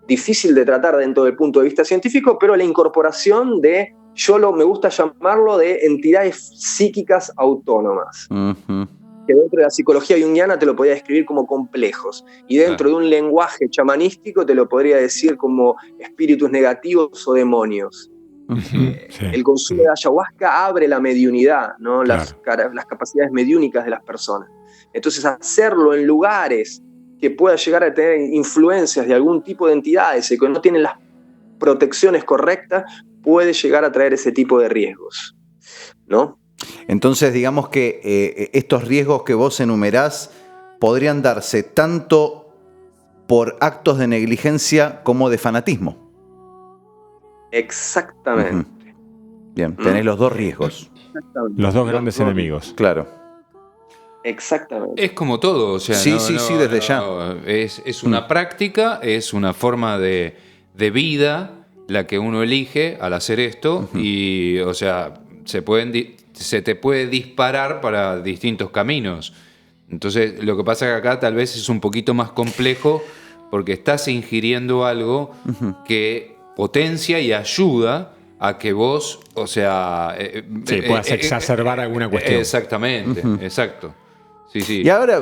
E: difícil de tratar dentro del punto de vista científico, pero la incorporación me gusta llamarlo de entidades psíquicas autónomas. Que dentro de la psicología junguiana te lo podría describir como complejos, y dentro de un lenguaje chamanístico te lo podría decir como espíritus negativos o demonios. El consumo de ayahuasca abre la mediunidad, ¿no? Las capacidades mediúnicas de las personas. Entonces, hacerlo en lugares que pueda llegar a tener influencias de algún tipo de entidades y que no tienen las protecciones correctas, puede llegar a traer ese tipo de riesgos, ¿no?
A: Entonces, digamos que estos riesgos que vos enumerás podrían darse tanto por actos de negligencia como de fanatismo.
E: Exactamente.
A: Bien, tenés los dos riesgos.
D: Los dos grandes enemigos.
A: Claro.
E: Exactamente.
B: Es como todo, o sea,
A: sí, desde ya.
B: Es una práctica, es una forma de vida la que uno elige al hacer esto, y, o sea, se te puede disparar para distintos caminos. Entonces, lo que pasa que acá tal vez es un poquito más complejo porque estás ingiriendo algo que potencia y ayuda a que vos, o sea...
D: puedas exacerbar alguna cuestión.
B: Exactamente, exacto. Sí.
A: Y ahora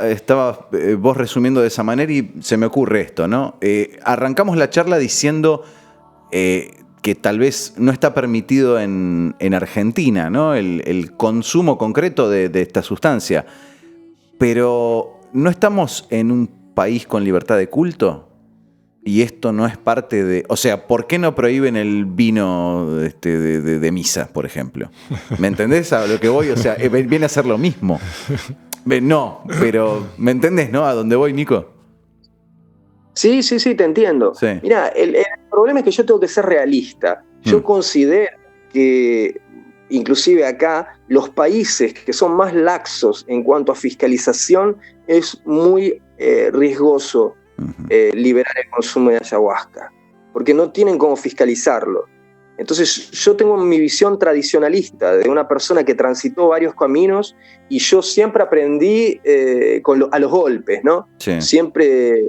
A: estaba vos resumiendo de esa manera y se me ocurre esto, ¿no? Arrancamos la charla diciendo que tal vez no está permitido en Argentina, ¿no? El consumo concreto de esta sustancia. Pero ¿no estamos en un país con libertad de culto? y esto no es parte de... O sea, ¿por qué no prohíben el vino de misa, por ejemplo? ¿Me entendés a lo que voy? O sea, viene a ser lo mismo. No, pero ¿me entendés, no? ¿A dónde voy, Nico?
E: Sí, te entiendo.
A: Sí.
E: Mira, el problema es que yo tengo que ser realista. Yo considero que, inclusive acá, los países que son más laxos en cuanto a fiscalización, es muy riesgoso liberar el consumo de ayahuasca, porque no tienen cómo fiscalizarlo. Entonces yo tengo mi visión tradicionalista de una persona que transitó varios caminos y yo siempre aprendí a los golpes, ¿no?
A: Sí.
E: Siempre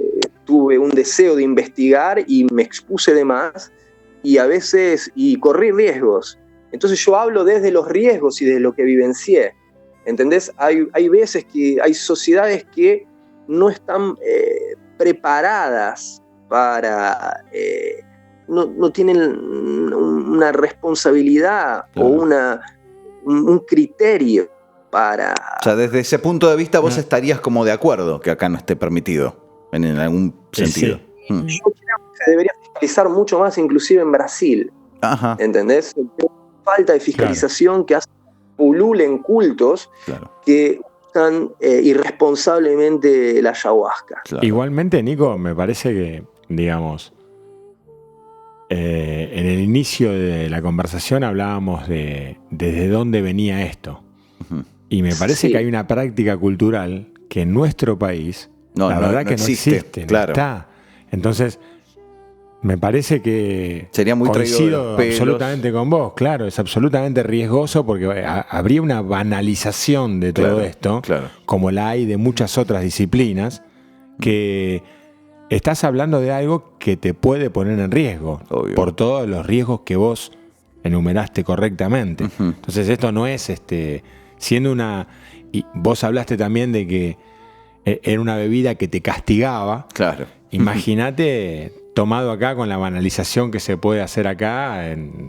E: tuve un deseo de investigar y me expuse de más y a veces corrí riesgos. Entonces yo hablo desde los riesgos y desde lo que vivencié. ¿Entendés? Hay veces que hay sociedades que no están preparadas para... no tienen una responsabilidad, claro, o un criterio para...
A: O sea, desde ese punto de vista vos estarías como de acuerdo que acá no esté permitido, en algún sentido.
E: Sí. Yo creo que se debería fiscalizar mucho más, inclusive en Brasil.
A: Ajá.
E: ¿Entendés? Falta de fiscalización, claro, que hace pululen cultos, claro, que usan irresponsablemente la ayahuasca.
D: Claro. Igualmente, Nico, me parece que, digamos, en el inicio de la conversación hablábamos de desde dónde venía esto. Y me parece que hay una práctica cultural que en nuestro país, la verdad que no existe, claro, no está. Entonces, me parece que
A: sería muy
D: coincido absolutamente con vos. Claro, es absolutamente riesgoso porque habría una banalización de todo esto, claro, como la hay de muchas otras disciplinas, que estás hablando de algo que te puede poner en riesgo, obvio, por todos los riesgos que vos enumeraste correctamente. Entonces esto no es siendo una... Y vos hablaste también de que era una bebida que te castigaba.
A: Claro.
D: Imagínate tomado acá con la banalización que se puede hacer acá,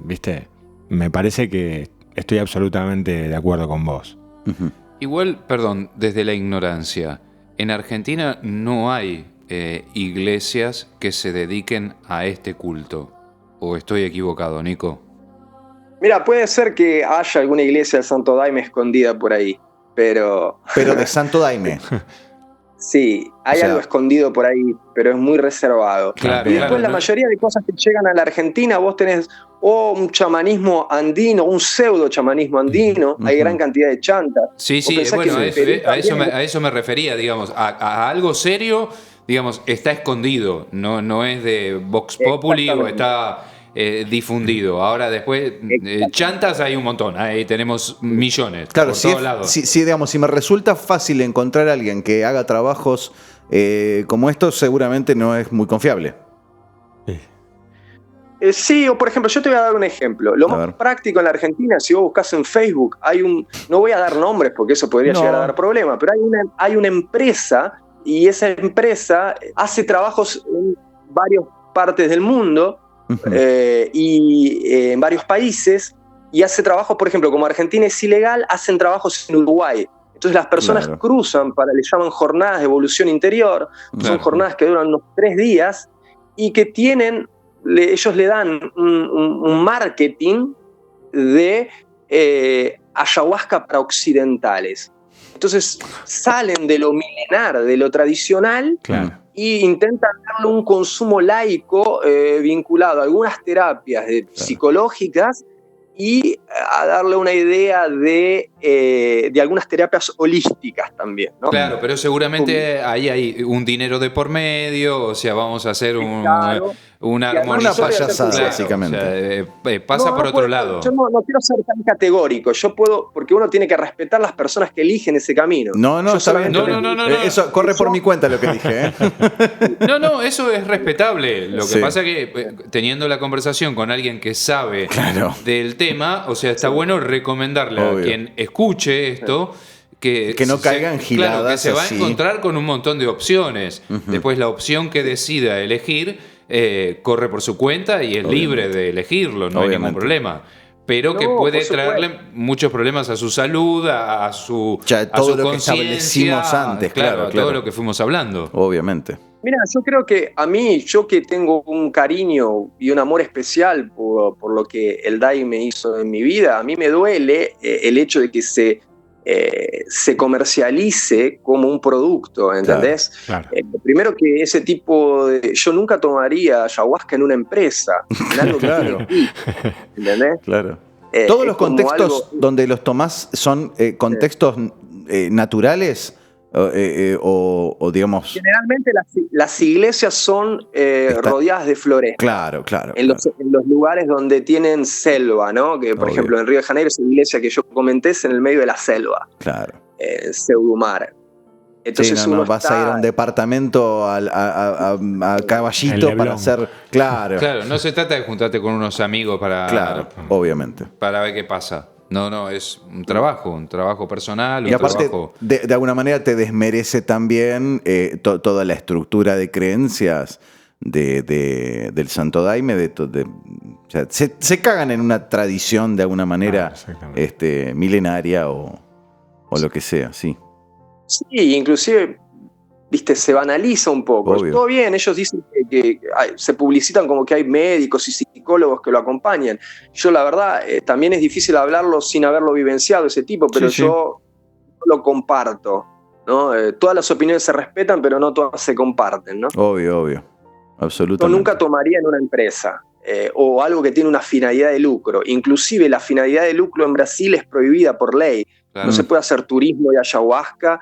D: ¿viste? Me parece que estoy absolutamente de acuerdo con vos.
B: Igual, perdón, desde la ignorancia, en Argentina no hay iglesias que se dediquen a este culto. ¿O estoy equivocado, Nico?
E: Mira, puede ser que haya alguna iglesia de Santo Daime escondida por ahí, pero...
A: Pero de Santo Daime.
E: Sí, hay algo escondido por ahí, pero es muy reservado.
B: Claro,
E: y después la mayoría de cosas que llegan a la Argentina, vos tenés un chamanismo andino, un pseudo chamanismo andino, hay gran cantidad de chantas.
B: Sí, bueno, a eso me refería, digamos, a algo serio, digamos, está escondido, no es de Vox Populi o está difundido. Ahora después, chantas hay un montón, ahí tenemos millones,
A: claro,
B: por todos lados.
A: Digamos, si me resulta fácil encontrar a alguien que haga trabajos como estos, seguramente no es muy confiable.
E: Sí, o por ejemplo, yo te voy a dar un ejemplo. Lo más práctico en la Argentina, si vos buscas en Facebook, no voy a dar nombres porque eso podría llegar a dar problemas, pero hay una empresa, y esa empresa hace trabajos en varias partes del mundo, y en varios países, y hace trabajos, por ejemplo, como Argentina es ilegal, hacen trabajos en Uruguay. Entonces las personas cruzan le llaman jornadas de evolución interior, son jornadas que duran unos 3 días y que ellos le dan un marketing de ayahuasca para occidentales. Entonces salen de lo milenar, de lo tradicional, e intentan darle un consumo laico vinculado a algunas terapias psicológicas y a darle una idea de algunas terapias holísticas también, ¿no?
B: Claro, pero seguramente ahí hay un dinero de por medio, o sea, vamos a hacer una
A: payasada, básicamente.
B: O sea, pasa por otro lado.
E: Yo no quiero ser tan categórico, porque uno tiene que respetar las personas que eligen ese camino.
A: No, eso corre por mi cuenta lo que dije.
B: No, eso es respetable. Lo que pasa es que teniendo la conversación con alguien que sabe del tema, o sea, está bueno recomendarle a quien escuche esto que no caiga en giladas. Claro, que se va a encontrar con un montón de opciones. Después la opción que decida elegir corre por su cuenta y es libre de elegirlo, no hay ningún problema. Pero que puede traerle muchos problemas a su salud, a su
A: conciencia, todo lo que establecimos antes,
B: claro, todo lo que fuimos hablando.
A: Obviamente.
E: Mira, yo creo que a mí, yo que tengo un cariño y un amor especial por lo que el DAI me hizo en mi vida, a mí me duele el hecho de que se comercialice como un producto, ¿entendés?
D: Claro.
E: Primero que ese tipo de... Yo nunca tomaría ayahuasca en una empresa, en algo que
A: Claro.
E: tiene aquí, ¿entendés?
A: Claro. Todos los
E: como
A: contextos
E: algo...
A: donde los tomás son contextos naturales o digamos...
E: Generalmente las iglesias son rodeadas de flores.
A: Claro.
E: En los lugares donde tienen selva, ¿no? Que, por
A: Obvio.
E: ejemplo, en Río de Janeiro, esa iglesia que yo comenté es en el medio de la selva,
A: Claro.
E: Seudumar. Entonces
A: Sí, no
E: uno
A: vas
E: está...
A: a ir a un departamento a caballito
D: En
A: para
D: Leblon.
A: hacer... Claro,
B: Claro, no se trata de juntarte con unos amigos
A: claro, obviamente.
B: para ver qué pasa. No, es un trabajo personal,
A: Y
B: un
A: aparte,
B: trabajo...
A: de alguna manera te desmerece también toda la estructura de creencias del Santo Daime. O sea, se cagan en una tradición de alguna manera
D: exactamente.
A: milenaria o lo que sea, sí.
E: Sí, inclusive, viste, se banaliza un poco.
A: Obvio.
E: Todo bien, ellos dicen que se publicitan como que hay médicos y psicólogos que lo acompañan. Yo, la verdad, también es difícil hablarlo sin haberlo vivenciado ese tipo, pero
A: Sí.
E: yo lo comparto, ¿no? Todas las opiniones se respetan, pero no todas se comparten, ¿no?
A: Obvio.
E: Yo
A: Absolutamente.
E: nunca tomaría en una empresa o algo que tiene una finalidad de lucro. Inclusive la finalidad de lucro en Brasil es prohibida por ley.
B: Claro.
E: No se puede hacer turismo de ayahuasca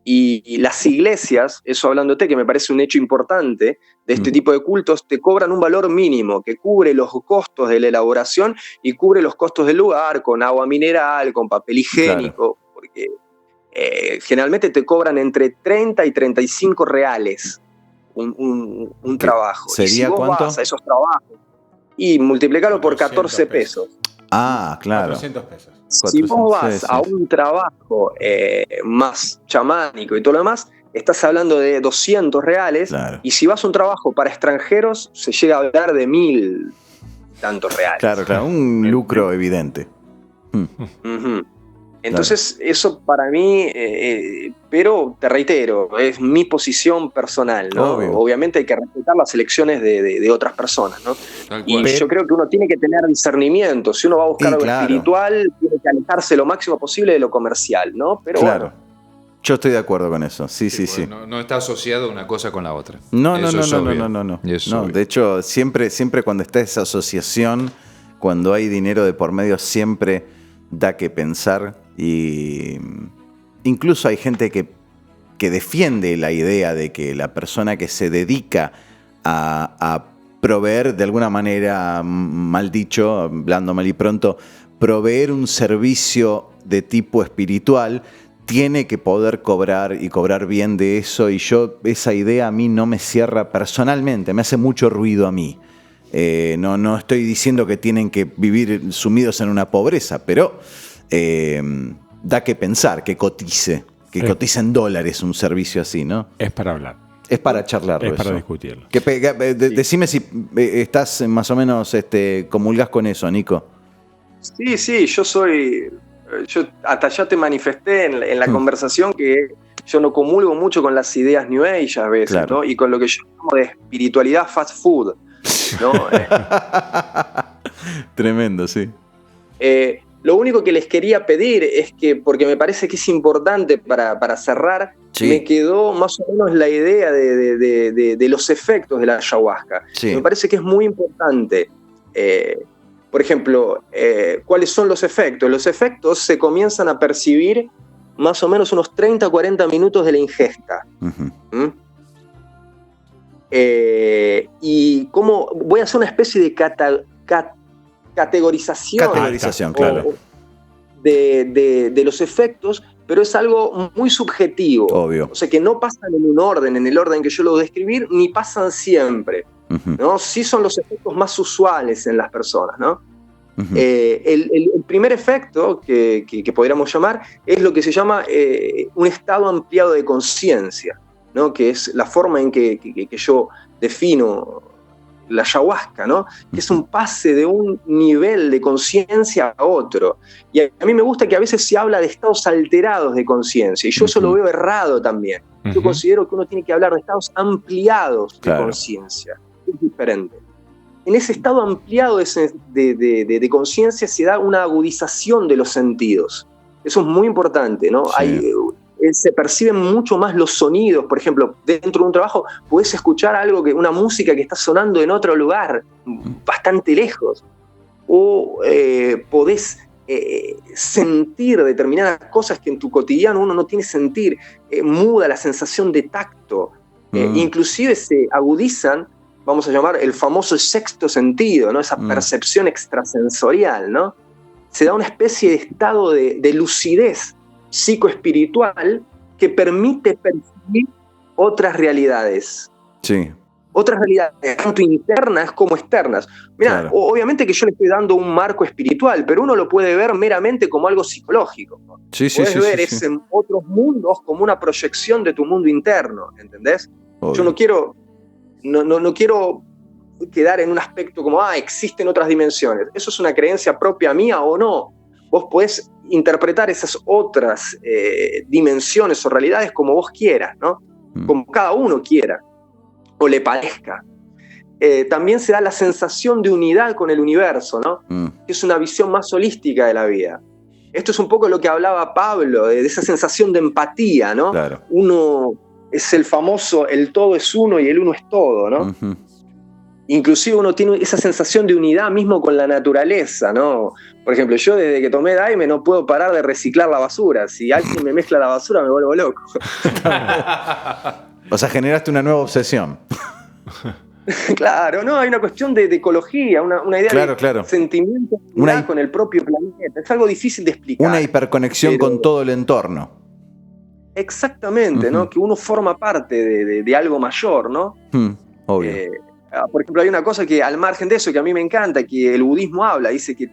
E: y las iglesias, eso hablándote, que me parece un hecho importante de este tipo de cultos, te cobran un valor mínimo que cubre los costos de la elaboración y cubre los costos del lugar con agua mineral, con papel higiénico, porque generalmente te cobran entre 30 y 35 reales un trabajo.
A: ¿Sería
E: y si vos
A: cuánto?
E: vas a esos trabajos y multiplicarlo por 14 pesos.
A: Ah, claro.
D: 400 pesos.
E: Si vos vas
A: sí.
E: a un trabajo más chamánico y todo lo demás, estás hablando de 200 reales.
A: Claro.
E: Y si vas a un trabajo para extranjeros, se llega a hablar de 1.000 tantos reales.
A: Claro. Un lucro evidente.
E: Ujú. Entonces, eso para mí, pero te reitero, es mi posición personal, ¿no?
A: Obvio.
E: Obviamente hay que respetar las elecciones de otras personas, ¿no?
B: Tal
E: Y
B: cual.
E: yo creo que uno tiene que tener discernimiento. Si uno va a buscar
A: Y
E: algo
A: claro.
E: espiritual, tiene que alejarse lo máximo posible de lo comercial, ¿no? Pero
A: Claro.
E: bueno.
A: Yo estoy de acuerdo con eso. Sí.
B: No está asociado una cosa con la otra.
A: No.
B: Eso es obvio.
A: No.
B: Y eso es
A: No,
B: obvio.
A: de hecho, siempre cuando está esa asociación, cuando hay dinero de por medio, siempre da que pensar. Y incluso hay gente que defiende la idea de que la persona que se dedica a proveer, de alguna manera, mal dicho, hablando mal y pronto, proveer un servicio de tipo espiritual, tiene que poder cobrar y cobrar bien de eso. Y esa idea a mí no me cierra personalmente, me hace mucho ruido a mí. No estoy diciendo que tienen que vivir sumidos en una pobreza, pero da que pensar, que cotice en dólares un servicio así, ¿no?
D: Es para hablar.
A: Es para charlarlo.
D: Es para
A: eso.
D: discutirlo.
A: Decime si estás más o menos comulgás con eso, Nico.
E: Sí, yo hasta ya te manifesté en la conversación que yo no comulgo mucho con las ideas New Age a veces,
A: Claro.
E: ¿no? Y con lo que yo llamo de espiritualidad fast food, ¿no?
A: Tremendo, sí.
E: Lo único que les quería pedir es que, porque me parece que es importante para cerrar,
A: Sí.
E: me quedó más o menos la idea de los efectos de la ayahuasca.
A: Sí.
E: Me parece que es muy importante. Por ejemplo, ¿cuáles son los efectos? Los efectos se comienzan a percibir más o menos unos 30 o 40 minutos de la ingesta.
A: Ujú.
E: ¿Mm? Y cómo voy a hacer una especie de categorización.
A: Categorización, claro.
E: De los efectos, pero es algo muy subjetivo.
A: Obvio.
E: O sea, que no pasan en un orden, en el orden que yo lo voy a describir, ni pasan siempre,
A: Ujú.
E: ¿no? Sí son los efectos más usuales en las personas, ¿no?
A: Ujú.
E: El primer efecto que podríamos llamar es lo que se llama un estado ampliado de conciencia, ¿no? Que es la forma en que yo defino la ayahuasca, ¿no? Que es un pase de un nivel de conciencia a otro. Y a mí me gusta que a veces se habla de estados alterados de conciencia, y yo eso lo veo errado también. Yo considero que uno tiene que hablar de estados ampliados de
A: Claro.
E: conciencia. Es diferente. En ese estado ampliado de conciencia se da una agudización de los sentidos. Eso es muy importante, ¿no?
A: Sí.
E: Se perciben mucho más los sonidos. Por ejemplo, dentro de un trabajo podés escuchar una música que está sonando en otro lugar, bastante lejos. O podés sentir determinadas cosas que en tu cotidiano uno no tiene sentir. Muda la sensación de tacto. Inclusive se agudizan, vamos a llamar el famoso sexto sentido, ¿no? Esa percepción extrasensorial, ¿no? Se da una especie de estado de lucidez psicoespiritual que permite percibir otras realidades.
A: Sí.
E: Otras realidades, tanto internas como externas. Mirá,
A: Claro.
E: obviamente que yo le estoy dando un marco espiritual, pero uno lo puede ver meramente como algo psicológico.
A: Sí, sí,
E: Puedes
A: sí,
E: ver
A: sí, sí.
E: otros mundos como una proyección de tu mundo interno, ¿entendés?
A: Obvio.
E: Yo no quiero quedar en un aspecto como, existen otras dimensiones. Eso es una creencia propia mía o no. Vos podés interpretar esas otras dimensiones o realidades como vos quieras, ¿no? Como cada uno quiera o le parezca. También se da la sensación de unidad con el universo, ¿no? Que es una visión más holística de la vida. Esto es un poco lo que hablaba Pablo, de esa sensación de empatía, ¿no?
A: Claro.
E: Uno es el famoso, el todo es uno y el uno es todo, ¿no? Inclusive uno tiene esa sensación de unidad mismo con la naturaleza, ¿no? Por ejemplo, yo desde que tomé Daime no puedo parar de reciclar la basura. Si alguien me mezcla la basura me vuelvo loco.
A: O sea, generaste una nueva obsesión.
E: Claro, no, hay una cuestión de ecología, una idea
A: Claro.
E: sentimiento de unidad con el propio planeta. Es algo difícil de explicar.
A: Una hiperconexión con todo el entorno.
E: Exactamente, ¿no? Que uno forma parte de algo mayor, ¿no?
A: Obvio.
E: Por ejemplo, hay una cosa que al margen de eso que a mí me encanta, que el budismo habla, dice que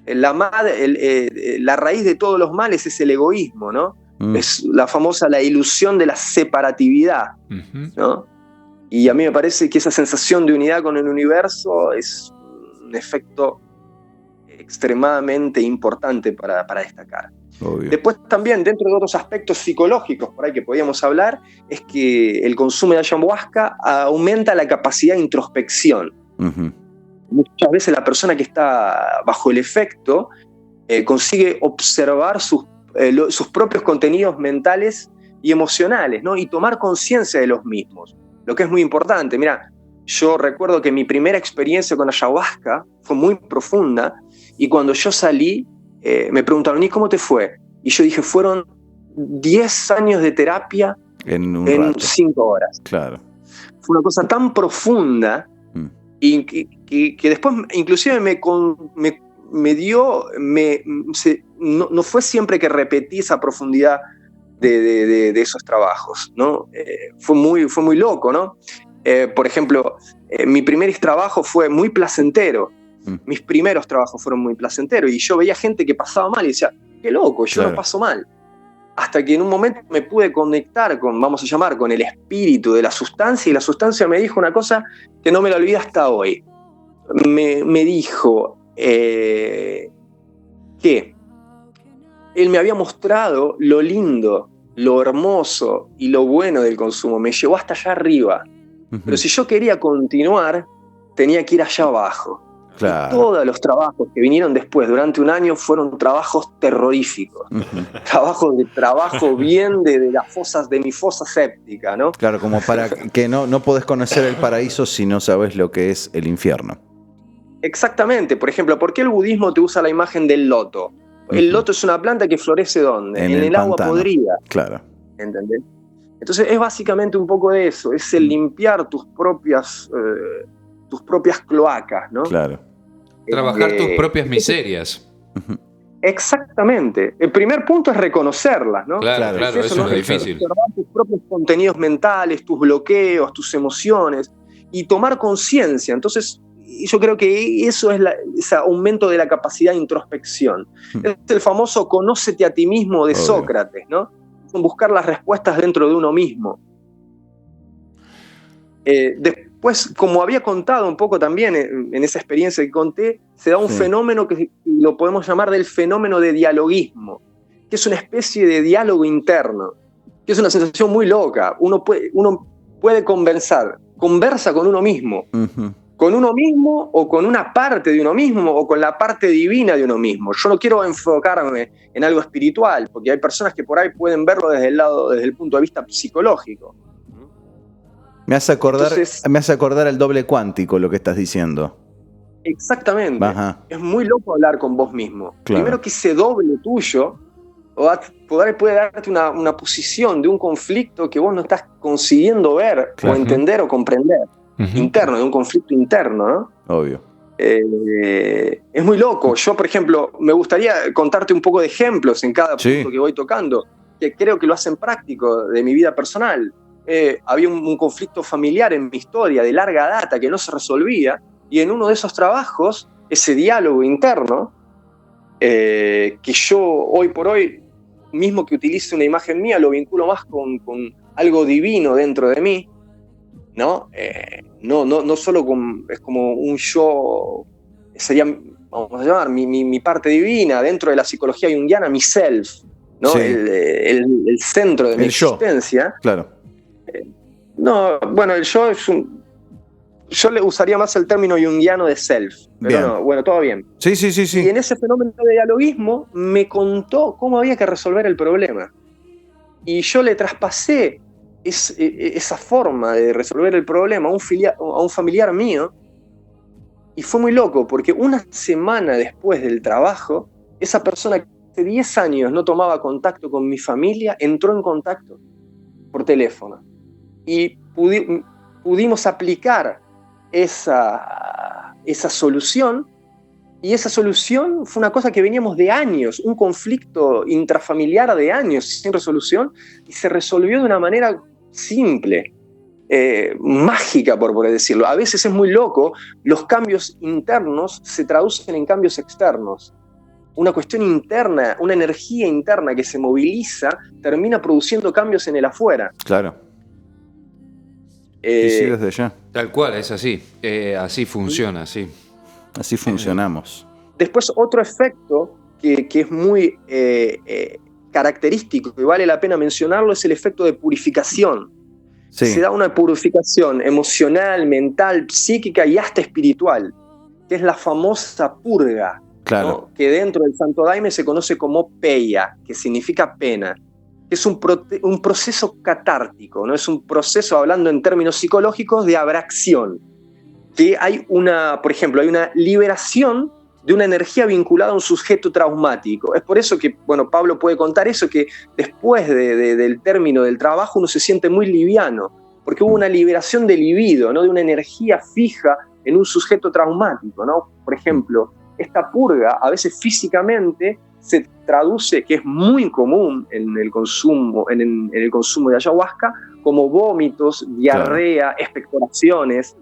E: la raíz de todos los males es el egoísmo, ¿no? Es la famosa la ilusión de la separatividad, ¿no? Y a mí me parece que esa sensación de unidad con el universo es un efecto extremadamente importante para destacar.
A: Obvio.
E: Después también, dentro de otros aspectos psicológicos por ahí que podíamos hablar, es que el consumo de ayahuasca aumenta la capacidad de introspección. Muchas veces la persona que está bajo el efecto consigue observar sus propios contenidos mentales y emocionales, ¿no? Y tomar conciencia de los mismos, lo que es muy importante. Mira, yo recuerdo que mi primera experiencia con ayahuasca fue muy profunda y cuando yo salí me preguntaron, ¿y cómo te fue? Y yo dije, fueron 10 años de terapia en 5 horas.
A: Claro.
E: Fue una cosa tan profunda y que después inclusive no fue siempre que repetí esa profundidad de esos trabajos, ¿no? Fue muy loco, ¿no? Por ejemplo, mi primer trabajo fue muy placentero. Mis primeros trabajos fueron muy placenteros y yo veía gente que pasaba mal y decía, qué loco, yo no paso mal. Hasta que en un momento me pude conectar con el espíritu de la sustancia y la sustancia me dijo una cosa que no me la olvidé hasta hoy. Me dijo que él me había mostrado lo lindo, lo hermoso y lo bueno del consumo. Me llevó hasta allá arriba. Pero si yo quería continuar, tenía que ir allá abajo.
A: Claro.
E: Todos los trabajos que vinieron después, durante un año, fueron trabajos terroríficos. Trabajo bien de mi fosa séptica, ¿no?
A: Claro, como para que no podés conocer el paraíso si no sabes lo que es el infierno.
E: Exactamente. Por ejemplo, ¿por qué el budismo te usa la imagen del loto? El loto es una planta que florece ¿dónde? En el agua podrida.
A: Claro.
E: ¿Entendés? Entonces es básicamente un poco de eso, es el limpiar tus propias cloacas, ¿no?
B: Claro. Trabajar tus propias miserias.
E: Exactamente. El primer punto es reconocerlas, ¿no?
B: Claro, eso es lo difícil.
E: Observar tus propios contenidos mentales, tus bloqueos, tus emociones y tomar conciencia. Entonces, yo creo que eso es ese aumento de la capacidad de introspección. Es el famoso conócete a ti mismo de Sócrates, ¿no? Buscar las respuestas dentro de uno mismo. Después, como había contado un poco también en esa experiencia que conté, se da un fenómeno que lo podemos llamar del fenómeno de dialoguismo, que es una especie de diálogo interno. que es una sensación muy loca. Uno puede conversa con uno mismo. Con uno mismo o con una parte de uno mismo o con la parte divina de uno mismo. Yo no quiero enfocarme en algo espiritual, porque hay personas que por ahí pueden verlo desde el punto de vista psicológico.
A: Me hace acordar el doble cuántico lo que estás diciendo.
E: Exactamente.
A: Ajá.
E: Es muy loco hablar con vos mismo.
A: Claro.
E: Primero que ese doble tuyo puede darte una posición de un conflicto que vos no estás consiguiendo ver, claro, o entender o comprender. Interno, de un conflicto interno, ¿no?
A: Obvio.
E: Es muy loco. Yo, por ejemplo, me gustaría contarte un poco de ejemplos en cada punto que voy tocando, que creo que lo hacen práctico de mi vida personal. Había un conflicto familiar en mi historia de larga data que no se resolvía, y en uno de esos trabajos, ese diálogo interno, que yo hoy por hoy, mismo que utilice una imagen mía, lo vinculo más con algo divino dentro de mí, ¿no? No solo es como un yo, sería, vamos a llamar, mi parte divina, dentro de la psicología junguiana, mi self, ¿no? Sí. El centro de mi existencia.
A: Yo. Claro.
E: No, bueno, el yo es yo le usaría más el término junguiano de self, pero bien. No, bueno, todo bien.
A: Sí.
E: Y en ese fenómeno de dialoguismo me contó cómo había que resolver el problema. Y yo le traspasé esa forma de resolver el problema a un familiar mío, y fue muy loco, porque una semana después del trabajo, esa persona que hace 10 años no tomaba contacto con mi familia, entró en contacto por teléfono, y pudimos aplicar esa solución, y esa solución fue una cosa que veníamos de años, un conflicto intrafamiliar de años sin resolución, y se resolvió de una manera simple, mágica, por decirlo. A veces es muy loco, los cambios internos se traducen en cambios externos. Una cuestión interna, una energía interna que se moviliza, termina produciendo cambios en el afuera.
A: Claro. Sí, desde ya.
B: Tal cual, es así. Así funciona, sí.
A: Así funcionamos.
E: Después, otro efecto que es muy característico, que vale la pena mencionarlo, es el efecto de purificación. Sí. Se da una purificación emocional, mental, psíquica y hasta espiritual, que es la famosa purga,
A: claro,
E: ¿no? Que dentro del Santo Daime se conoce como peya, que significa pena. Es un proceso catártico, ¿no? Es un proceso, hablando en términos psicológicos, de abracción. Que hay por ejemplo, hay una liberación de una energía vinculada a un sujeto traumático. Es por eso que, bueno, Pablo puede contar eso, que después del término del trabajo uno se siente muy liviano, porque hubo una liberación de libido, ¿no? De una energía fija en un sujeto traumático, ¿no? Por ejemplo, esta purga a veces físicamente se traduce, que es muy común en el consumo de ayahuasca, como vómitos, diarrea, claro, expectoraciones,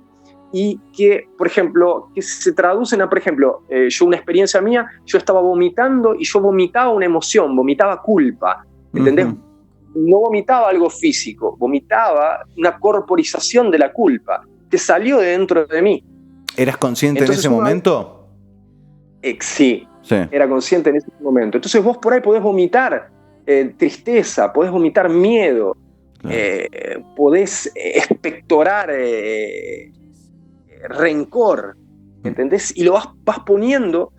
E: y que, por ejemplo, que se traducen a, por ejemplo, yo, una experiencia mía, yo estaba vomitando y yo vomitaba una emoción, vomitaba culpa, ¿entendés? No vomitaba algo físico, vomitaba una corporización de la culpa que salió de dentro de mí.
A: ¿Eras consciente entonces, en ese momento?
E: Sí, era consciente en ese momento. Entonces vos por ahí podés vomitar tristeza, podés vomitar miedo, claro, podés expectorar rencor, ¿entendés? Y lo vas poniendo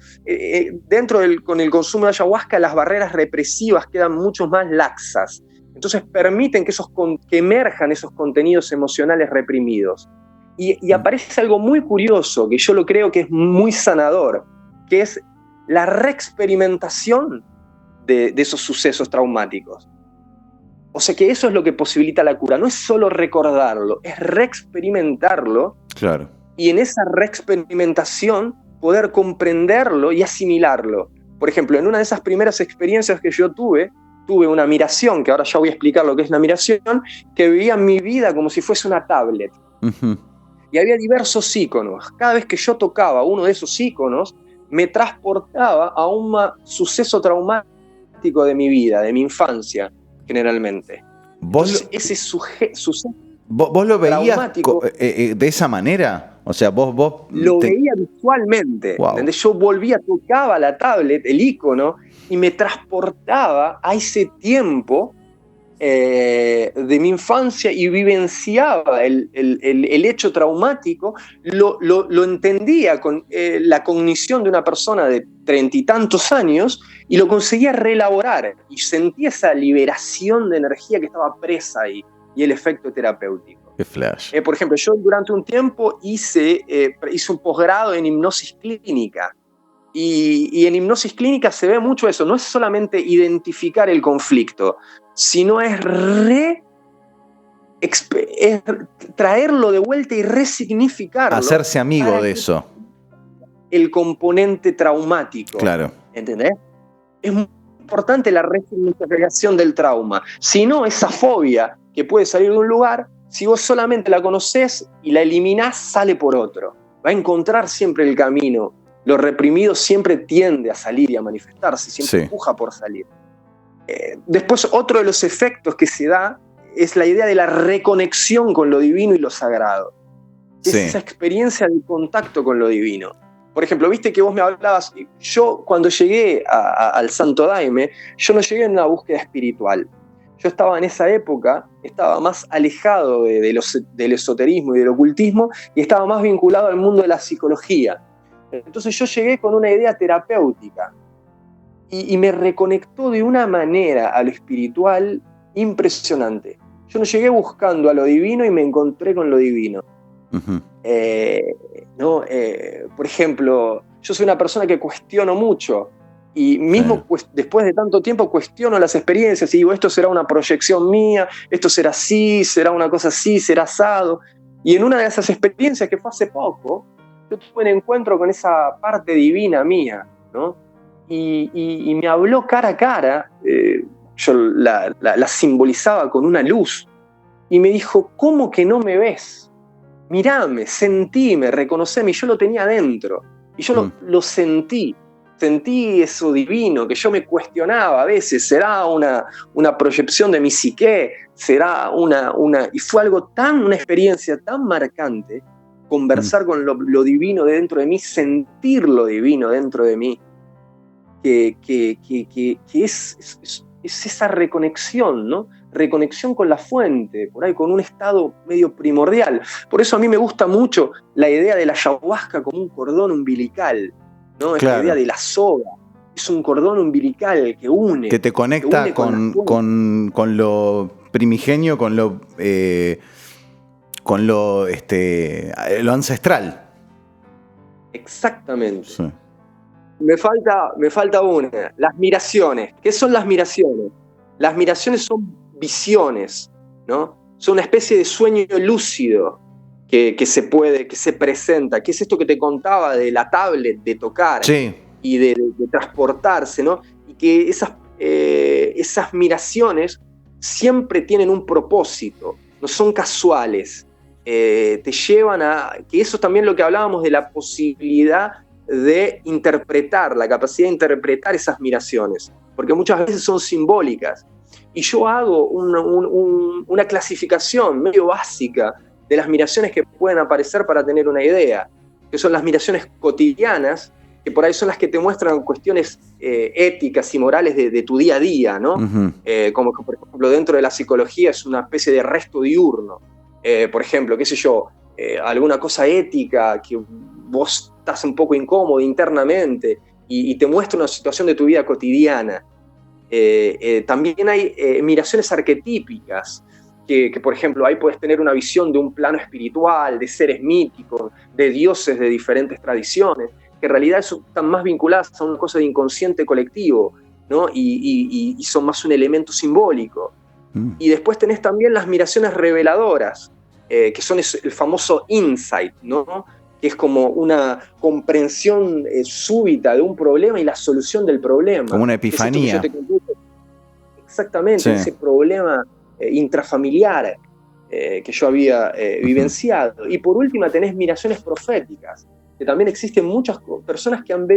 E: dentro con el consumo de ayahuasca, las barreras represivas quedan mucho más laxas. Entonces permiten que emerjan esos contenidos emocionales reprimidos. Y aparece algo muy curioso, que yo lo creo que es muy sanador, que es la reexperimentación de esos sucesos traumáticos. O sea que eso es lo que posibilita la cura. No es solo recordarlo, es reexperimentarlo.
A: Claro.
E: Y en esa reexperimentación poder comprenderlo y asimilarlo. Por ejemplo, en una de esas primeras experiencias que yo tuve una miración, que ahora ya voy a explicar lo que es la miración, que veía mi vida como si fuese una tablet. Y había diversos íconos. Cada vez que yo tocaba uno de esos íconos, me transportaba a un suceso traumático de mi vida, de mi infancia, generalmente. Entonces, ese suceso
A: ¿Vos lo veías de esa manera? O sea, vos
E: lo veía visualmente.
A: Wow.
E: ¿Entendés? Yo tocaba la tablet, el icono, y me transportaba a ese tiempo de mi infancia y vivenciaba el hecho traumático, lo entendía con la cognición de una persona de 30 y tantos años y lo conseguía reelaborar y sentía esa liberación de energía que estaba presa ahí y el efecto terapéutico.
A: Qué flash.
E: Por ejemplo, yo durante un tiempo hice un posgrado en hipnosis clínica. Y en hipnosis clínica se ve mucho eso, no es solamente identificar el conflicto, sino es traerlo de vuelta y resignificarlo.
A: Hacerse amigo de eso.
E: El componente traumático.
A: Claro.
E: ¿Entendés? Es muy importante la resignificación del trauma. Si no, esa fobia que puede salir de un lugar, si vos solamente la conocés y la eliminás, sale por otro. Va a encontrar siempre el camino. Lo reprimido siempre tiende a salir y a manifestarse, siempre empuja por salir. Después, otro de los efectos que se da es la idea de la reconexión con lo divino y lo sagrado. Es esa experiencia de contacto con lo divino. Por ejemplo, viste que vos me hablabas, yo cuando llegué al Santo Daime, yo no llegué en una búsqueda espiritual. Yo estaba en esa época, estaba más alejado del esoterismo y del ocultismo y estaba más vinculado al mundo de la psicología. Entonces yo llegué con una idea terapéutica y me reconectó de una manera a lo espiritual impresionante. Yo no llegué buscando a lo divino y me encontré con lo divino. Uh-huh. Por ejemplo, yo soy una persona que cuestiono mucho y mismo después de tanto tiempo cuestiono las experiencias y digo, esto será una proyección mía, esto será así, será una cosa así, será asado. Y en una de esas experiencias que fue hace poco, yo tuve un encuentro con esa parte divina mía, ¿no? Y me habló cara a cara, yo la simbolizaba con una luz, y me dijo, ¿cómo que no me ves? Mirame, sentíme, reconoceme, y yo lo tenía adentro, y yo lo sentí eso divino, que yo me cuestionaba a veces, ¿será una proyección de mi psique? ¿Será y fue una experiencia tan marcante, conversar con lo divino dentro de mí, sentir lo divino dentro de mí, que es esa reconexión, ¿no? Reconexión con la fuente, por ahí con un estado medio primordial. Por eso a mí me gusta mucho la idea de la ayahuasca como un cordón umbilical, ¿no? Esta idea de la soga. Es un cordón umbilical que une.
A: Que te conecta con lo primigenio, con lo ancestral.
E: Exactamente. Sí. Me falta una. Las miraciones. ¿Qué son las miraciones? Las miraciones son visiones, ¿no? Son una especie de sueño lúcido que se presenta. ¿Qué es esto que te contaba de la tablet, de tocar y de transportarse, ¿no? Y que esas miraciones siempre tienen un propósito, no son casuales. Te llevan que eso es también lo que hablábamos de la posibilidad de interpretar, la capacidad de interpretar esas miraciones, porque muchas veces son simbólicas. Y yo hago una clasificación medio básica de las miraciones que pueden aparecer para tener una idea, que son las miraciones cotidianas, que por ahí son las que te muestran cuestiones éticas y morales de tu día a día, ¿no? Uh-huh. Como que, por ejemplo, dentro de la psicología es una especie de resto diurno. Por ejemplo, qué sé yo, alguna cosa ética que vos estás un poco incómodo internamente y te muestra una situación de tu vida cotidiana. También hay miraciones arquetípicas, que, por ejemplo, ahí puedes tener una visión de un plano espiritual, de seres míticos, de dioses de diferentes tradiciones, que en realidad están más vinculadas a una cosa de inconsciente colectivo, ¿no? Y son más un elemento simbólico. Y después tenés también las miraciones reveladoras, que son el famoso insight, ¿no? Que es como una comprensión súbita de un problema y la solución del problema.
A: Como una epifanía.
E: Exactamente, ese problema intrafamiliar que yo había vivenciado. Y por último tenés miraciones proféticas, que también existen muchas personas que han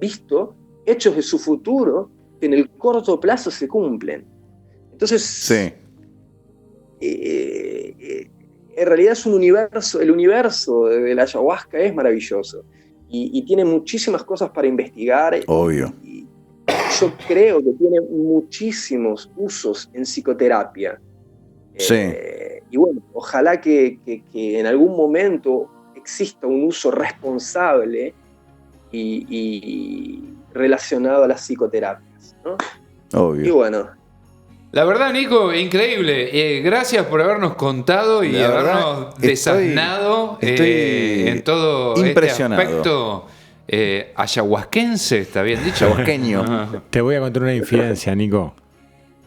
E: visto hechos de su futuro que en el corto plazo se cumplen. Entonces, en realidad es un universo, el universo de la ayahuasca es maravilloso y tiene muchísimas cosas para investigar.
A: Obvio.
E: Y yo creo que tiene muchísimos usos en psicoterapia.
A: Sí.
E: Y bueno, ojalá que en algún momento exista un uso responsable y relacionado a las psicoterapias, ¿no?
A: Obvio.
E: Y bueno.
B: La verdad, Nico, increíble. Gracias por habernos contado y habernos desasnado en todo
A: impresionado.
B: este aspecto ayahuasquense, ¿está bien dicho?
A: Ayahuasqueño.
D: Te voy a contar una infidencia, Nico.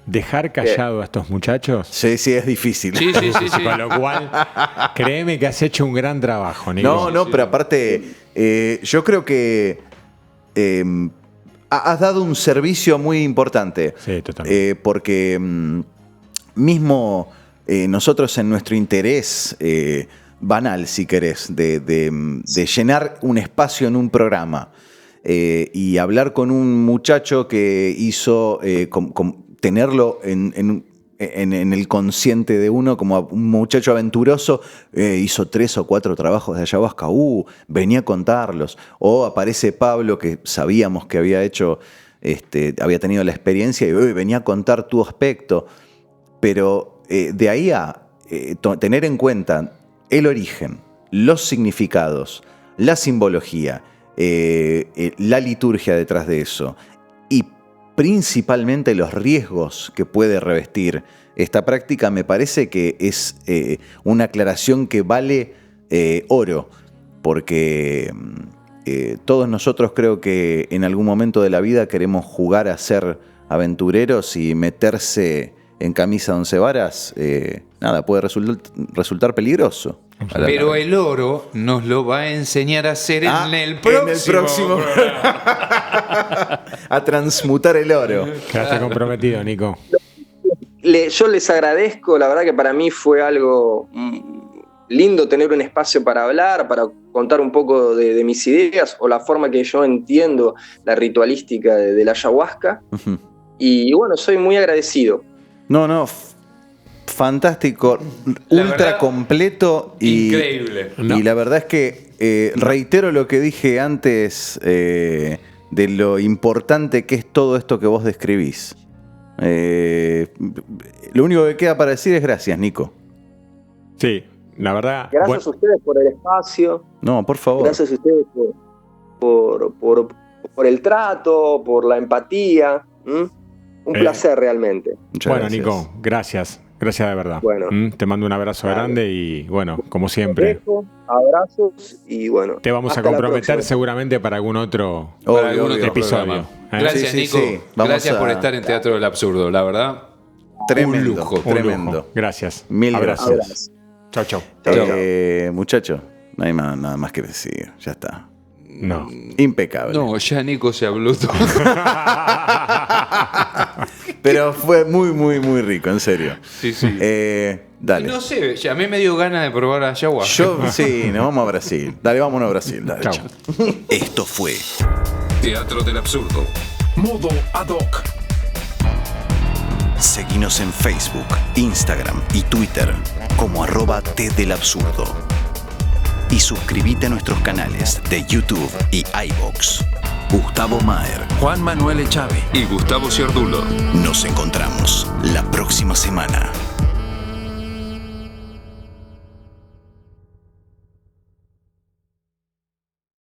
D: Dejar callado a estos muchachos.
A: Sí, es difícil.
B: Sí.
D: Con lo cual, créeme que has hecho un gran trabajo, Nico.
A: No, pero aparte, yo creo que has dado un servicio muy importante.
D: Sí, totalmente.
A: Porque mismo nosotros en nuestro interés banal, si querés, de llenar un espacio en un programa y hablar con un muchacho que hizo, tenerlo en el consciente de uno como un muchacho aventuroso, hizo 3 o 4 trabajos de ayahuasca, venía a contarlos. O aparece Pablo, que sabíamos que había hecho, había tenido la experiencia y venía a contar tu aspecto. Pero de ahí a tener en cuenta el origen, los significados, la simbología, la liturgia detrás de eso y principalmente los riesgos que puede revestir esta práctica, me parece que es una aclaración que vale oro, porque todos nosotros creo que en algún momento de la vida queremos jugar a ser aventureros y meterse en camisa de 11 varas, puede resultar peligroso.
B: Pero el oro nos lo va a enseñar a hacer en el próximo.
A: A transmutar el oro.
D: Quedaste comprometido, Nico.
E: Yo les agradezco, la verdad que para mí fue algo lindo tener un espacio para hablar, para contar un poco de mis ideas o la forma que yo entiendo la ritualística de la ayahuasca.
A: Uh-huh.
E: Y bueno, soy muy agradecido.
A: No, fantástico,
B: La
A: ultra
B: verdad,
A: completo y
B: increíble.
A: Y la verdad es que reitero lo que dije antes de lo importante que es todo esto que vos describís. Lo único que queda para decir es gracias, Nico.
D: Sí, la verdad.
E: Gracias a ustedes por el espacio.
A: No, por favor.
E: Gracias a ustedes por el trato, por la empatía. Un placer realmente.
A: Muchas gracias.
D: Nico, gracias. Gracias de verdad.
E: Bueno.
D: Te mando un abrazo grande y bueno, como siempre.
E: Abrazos y bueno.
D: Te vamos a comprometer seguramente para algún otro, episodio.
B: Gracias, Nico.
A: Sí.
B: Gracias por estar en Teatro del Absurdo, la verdad.
A: Tremendo,
B: un lujo.
A: tremendo.
D: Lujo. Gracias.
A: Mil
D: Abrazos.
A: gracias.
D: Chau.
A: Muchacho, no hay nada más que decir. Ya está.
D: No.
A: Impecable.
B: No, ya Nico se habló todo.
A: Pero fue muy, muy, muy rico, en serio.
B: Sí.
A: Dale.
B: No sé, a mí me dio ganas de probar ayahuasca.
A: Sí, nos vamos a Brasil. Dale, vámonos a Brasil. Dale,
D: Chau.
C: Esto fue Teatro del Absurdo. Modo ad hoc. Seguinos en Facebook, Instagram y Twitter como @tdelabsurdo. Y suscríbete a nuestros canales de YouTube y iVoox. Gustavo Maher, Juan Manuel Echave y Gustavo Ciardulo. Nos encontramos la próxima semana.